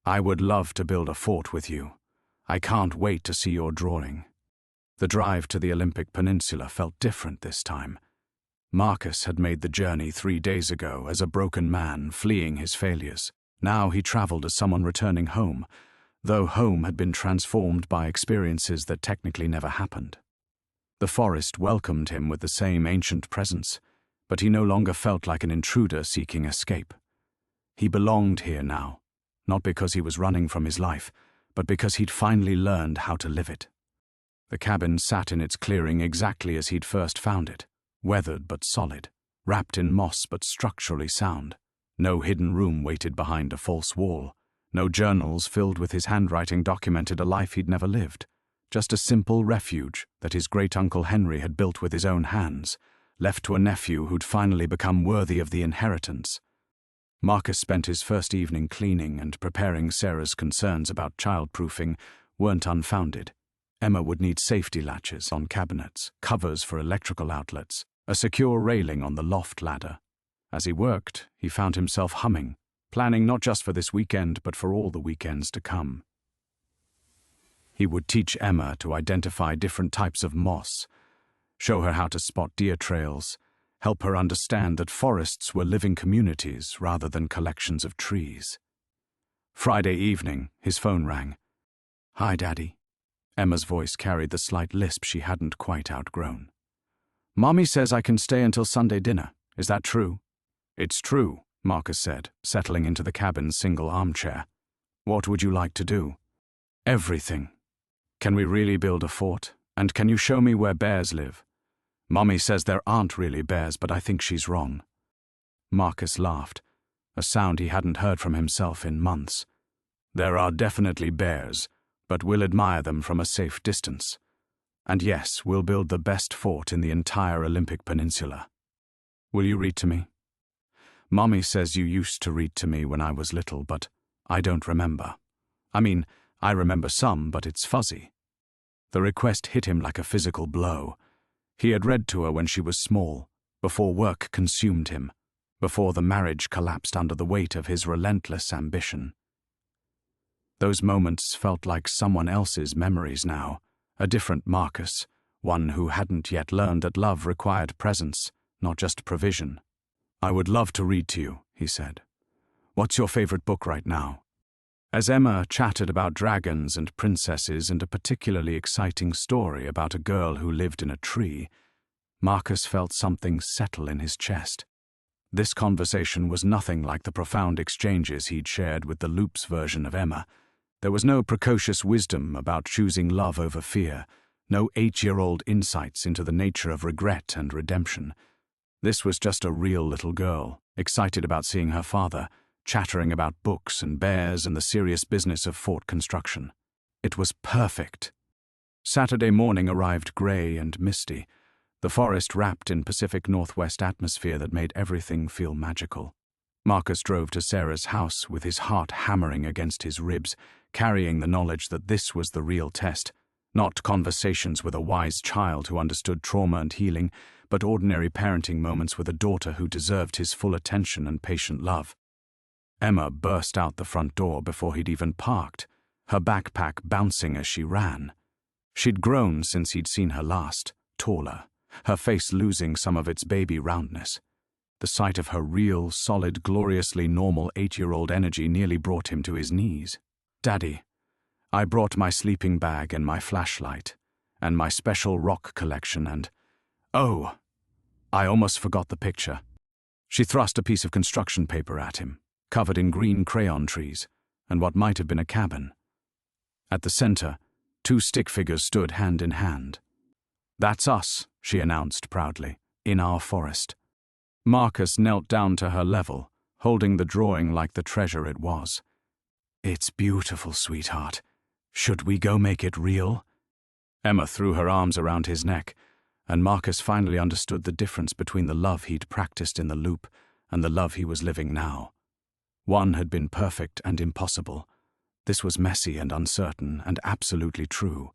"I would love to build a fort with you. I can't wait to see your drawing." The drive to the Olympic Peninsula felt different this time. Marcus had made the journey 3 days ago as a broken man fleeing his failures. Now he traveled as someone returning home, though home had been transformed by experiences that technically never happened. The forest welcomed him with the same ancient presence, but he no longer felt like an intruder seeking escape. He belonged here now, not because he was running from his life, but because he'd finally learned how to live it. The cabin sat in its clearing exactly as he'd first found it, weathered but solid, wrapped in moss but structurally sound. No hidden room waited behind a false wall. No journals filled with his handwriting documented a life he'd never lived. Just a simple refuge that his great-uncle Henry had built with his own hands, left to a nephew who'd finally become worthy of the inheritance. Marcus spent his first evening cleaning and preparing. Sarah's concerns about childproofing weren't unfounded. Emma would need safety latches on cabinets, covers for electrical outlets, a secure railing on the loft ladder. As he worked, he found himself humming, planning not just for this weekend but for all the weekends to come. He would teach Emma to identify different types of moss, show her how to spot deer trails, help her understand that forests were living communities rather than collections of trees. Friday evening, his phone rang. "Hi, Daddy." Emma's voice carried the slight lisp she hadn't quite outgrown. "Mommy says I can stay until Sunday dinner. Is that true?" "It's true," Marcus said, settling into the cabin's single armchair. "What would you like to do?" "Everything. Can we really build a fort? And can you show me where bears live? Mommy says there aren't really bears, but I think she's wrong." Marcus laughed, a sound he hadn't heard from himself in months. "There are definitely bears, but we'll admire them from a safe distance. And yes, we'll build the best fort in the entire Olympic Peninsula. Will you read to me? Mommy says you used to read to me when I was little, but I don't remember. I mean, I remember some, but it's fuzzy." The request hit him like a physical blow. He had read to her when she was small, before work consumed him, before the marriage collapsed under the weight of his relentless ambition. Those moments felt like someone else's memories now, a different Marcus, one who hadn't yet learned that love required presence, not just provision. "I would love to read to you," he said. "What's your favorite book right now?" As Emma chatted about dragons and princesses and a particularly exciting story about a girl who lived in a tree, Marcus felt something settle in his chest. This conversation was nothing like the profound exchanges he'd shared with the Loop's version of Emma. There was no precocious wisdom about choosing love over fear, no 8-year-old insights into the nature of regret and redemption. This was just a real little girl, excited about seeing her father, chattering about books and bears and the serious business of fort construction. It was perfect. Saturday morning arrived grey and misty, the forest wrapped in Pacific Northwest atmosphere that made everything feel magical. Marcus drove to Sarah's house with his heart hammering against his ribs, carrying the knowledge that this was the real test, not conversations with a wise child who understood trauma and healing, but ordinary parenting moments with a daughter who deserved his full attention and patient love. Emma burst out the front door before he'd even parked, her backpack bouncing as she ran. She'd grown since he'd seen her last, taller, her face losing some of its baby roundness. The sight of her real, solid, gloriously normal 8-year-old energy nearly brought him to his knees. "Daddy, I brought my sleeping bag and my flashlight, and my special rock collection and... Oh, I almost forgot the picture." She thrust a piece of construction paper at him, covered in green crayon trees, and what might have been a cabin. At the center, two stick figures stood hand in hand. "That's us," she announced proudly, "in our forest." Marcus knelt down to her level, holding the drawing like the treasure it was. "It's beautiful, sweetheart. Should we go make it real?" Emma threw her arms around his neck, and Marcus finally understood the difference between the love he'd practiced in the loop and the love he was living now. One had been perfect and impossible. This was messy and uncertain and absolutely true.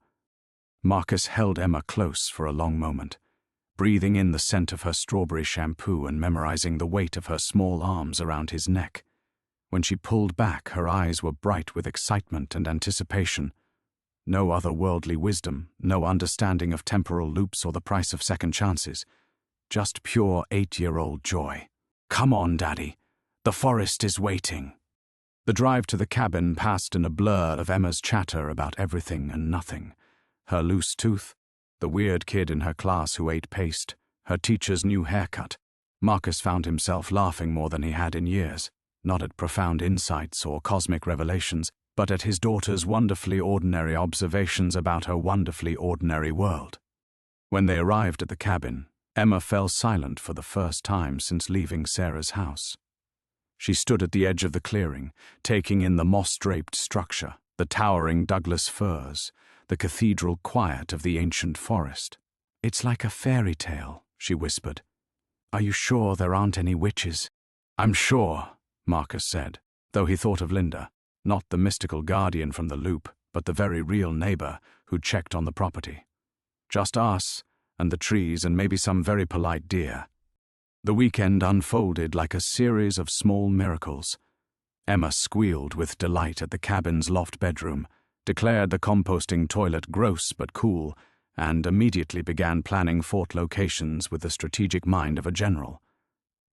Marcus held Emma close for a long moment, breathing in the scent of her strawberry shampoo and memorizing the weight of her small arms around his neck. When she pulled back, her eyes were bright with excitement and anticipation. No otherworldly wisdom, no understanding of temporal loops or the price of second chances. Just pure 8-year-old joy. "Come on, Daddy. The forest is waiting." The drive to the cabin passed in a blur of Emma's chatter about everything and nothing. Her loose tooth, the weird kid in her class who ate paste, her teacher's new haircut. Marcus found himself laughing more than he had in years, not at profound insights or cosmic revelations, but at his daughter's wonderfully ordinary observations about her wonderfully ordinary world. When they arrived at the cabin, Emma fell silent for the first time since leaving Sarah's house. She stood at the edge of the clearing, taking in the moss-draped structure, the towering Douglas firs, the cathedral quiet of the ancient forest. "It's like a fairy tale," she whispered. "Are you sure there aren't any witches?" "I'm sure," Marcus said, though he thought of Linda, not the mystical guardian from the loop, but the very real neighbor who'd checked on the property. "Just us, and the trees, and maybe some very polite deer." The weekend unfolded like a series of small miracles. Emma squealed with delight at the cabin's loft bedroom, declared the composting toilet gross but cool, and immediately began planning fort locations with the strategic mind of a general.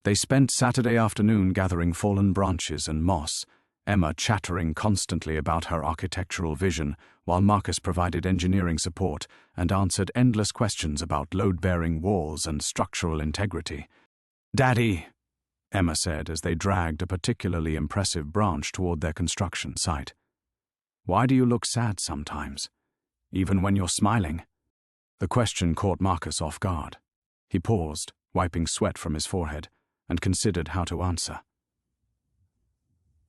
They spent Saturday afternoon gathering fallen branches and moss, Emma chattering constantly about her architectural vision, while Marcus provided engineering support and answered endless questions about load-bearing walls and structural integrity. "Daddy," Emma said as they dragged a particularly impressive branch toward their construction site, "why do you look sad sometimes, even when you're smiling?" The question caught Marcus off guard. He paused, wiping sweat from his forehead, and considered how to answer.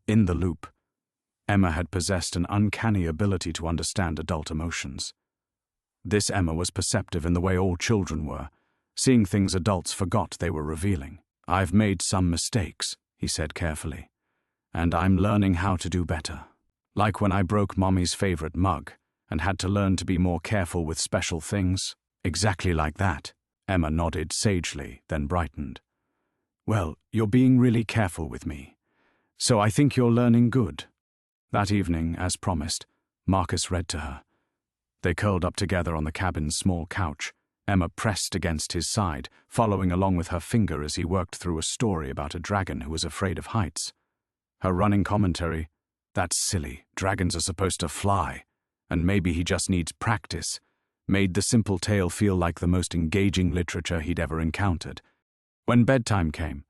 In the loop, Emma had possessed an uncanny ability to understand adult emotions. This Emma was perceptive in the way all children were, seeing things adults forgot they were revealing. "I've made some mistakes," he said carefully, "and I'm learning how to do better. Like when I broke Mommy's favorite mug and had to learn to be more careful with special things." "Exactly like that." Emma nodded sagely, then brightened. "Well, you're being really careful with me. So I think you're learning good." That evening, as promised, Marcus read to her. They curled up together on the cabin's small couch, Emma pressed against his side, following along with her finger as he worked through a story about a dragon who was afraid of heights. Her running commentary, "That's silly, dragons are supposed to fly, and maybe he just needs practice," made the simple tale feel like the most engaging literature he'd ever encountered. When bedtime came,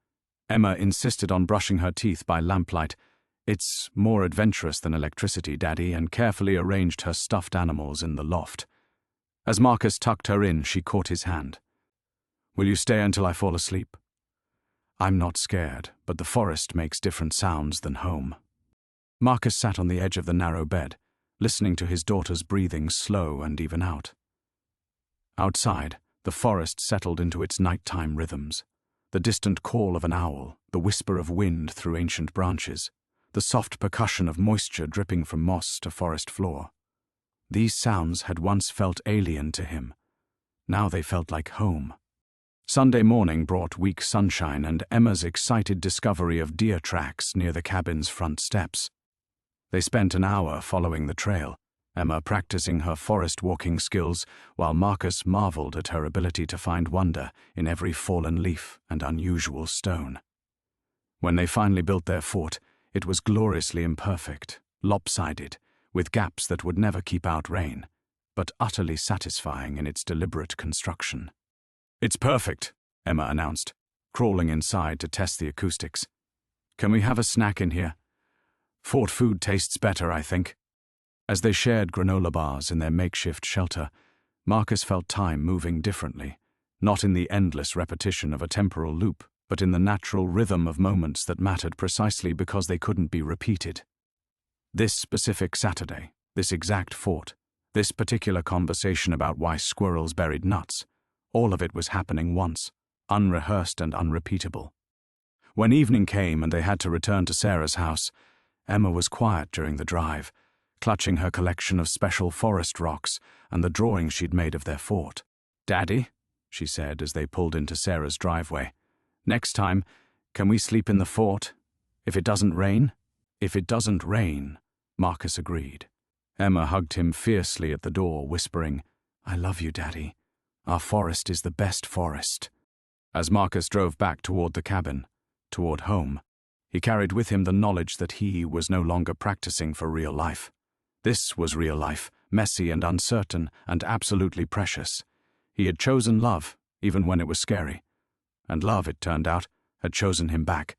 Emma insisted on brushing her teeth by lamplight. "It's more adventurous than electricity, Daddy," and carefully arranged her stuffed animals in the loft. As Marcus tucked her in, she caught his hand. "Will you stay until I fall asleep?" "I'm not scared, but the forest makes different sounds than home." Marcus sat on the edge of the narrow bed, listening to his daughter's breathing slow and even out. Outside, the forest settled into its nighttime rhythms. The distant call of an owl, the whisper of wind through ancient branches, the soft percussion of moisture dripping from moss to forest floor. These sounds had once felt alien to him. Now they felt like home. Sunday morning brought weak sunshine and Emma's excited discovery of deer tracks near the cabin's front steps. They spent an hour following the trail, Emma practicing her forest walking skills, while Marcus marveled at her ability to find wonder in every fallen leaf and unusual stone. When they finally built their fort, it was gloriously imperfect, lopsided, with gaps that would never keep out rain, but utterly satisfying in its deliberate construction. "It's perfect," Emma announced. crawling inside to test the acoustics. "Can we have a snack in here? Fort food tastes better, I think." As they shared granola bars in their makeshift shelter, Marcus felt time moving differently, not in the endless repetition of a temporal loop, but in the natural rhythm of moments that mattered precisely because they couldn't be repeated. This specific Saturday, this exact fort, this particular conversation about why squirrels buried nuts, all of it was happening once, unrehearsed and unrepeatable. When evening came and they had to return to Sarah's house, Emma was quiet during the drive, clutching her collection of special forest rocks and the drawings she'd made of their fort. "Daddy," she said as they pulled into Sarah's driveway, "next time, can we sleep in the fort? If it doesn't rain?" "If it doesn't rain," Marcus agreed. Emma hugged him fiercely at the door, whispering, "I love you, Daddy. Our forest is the best forest." As Marcus drove back toward the cabin, toward home, he carried with him the knowledge that he was no longer practicing for real life. This was real life, messy and uncertain and absolutely precious. He had chosen love, even when it was scary. And love, it turned out, had chosen him back,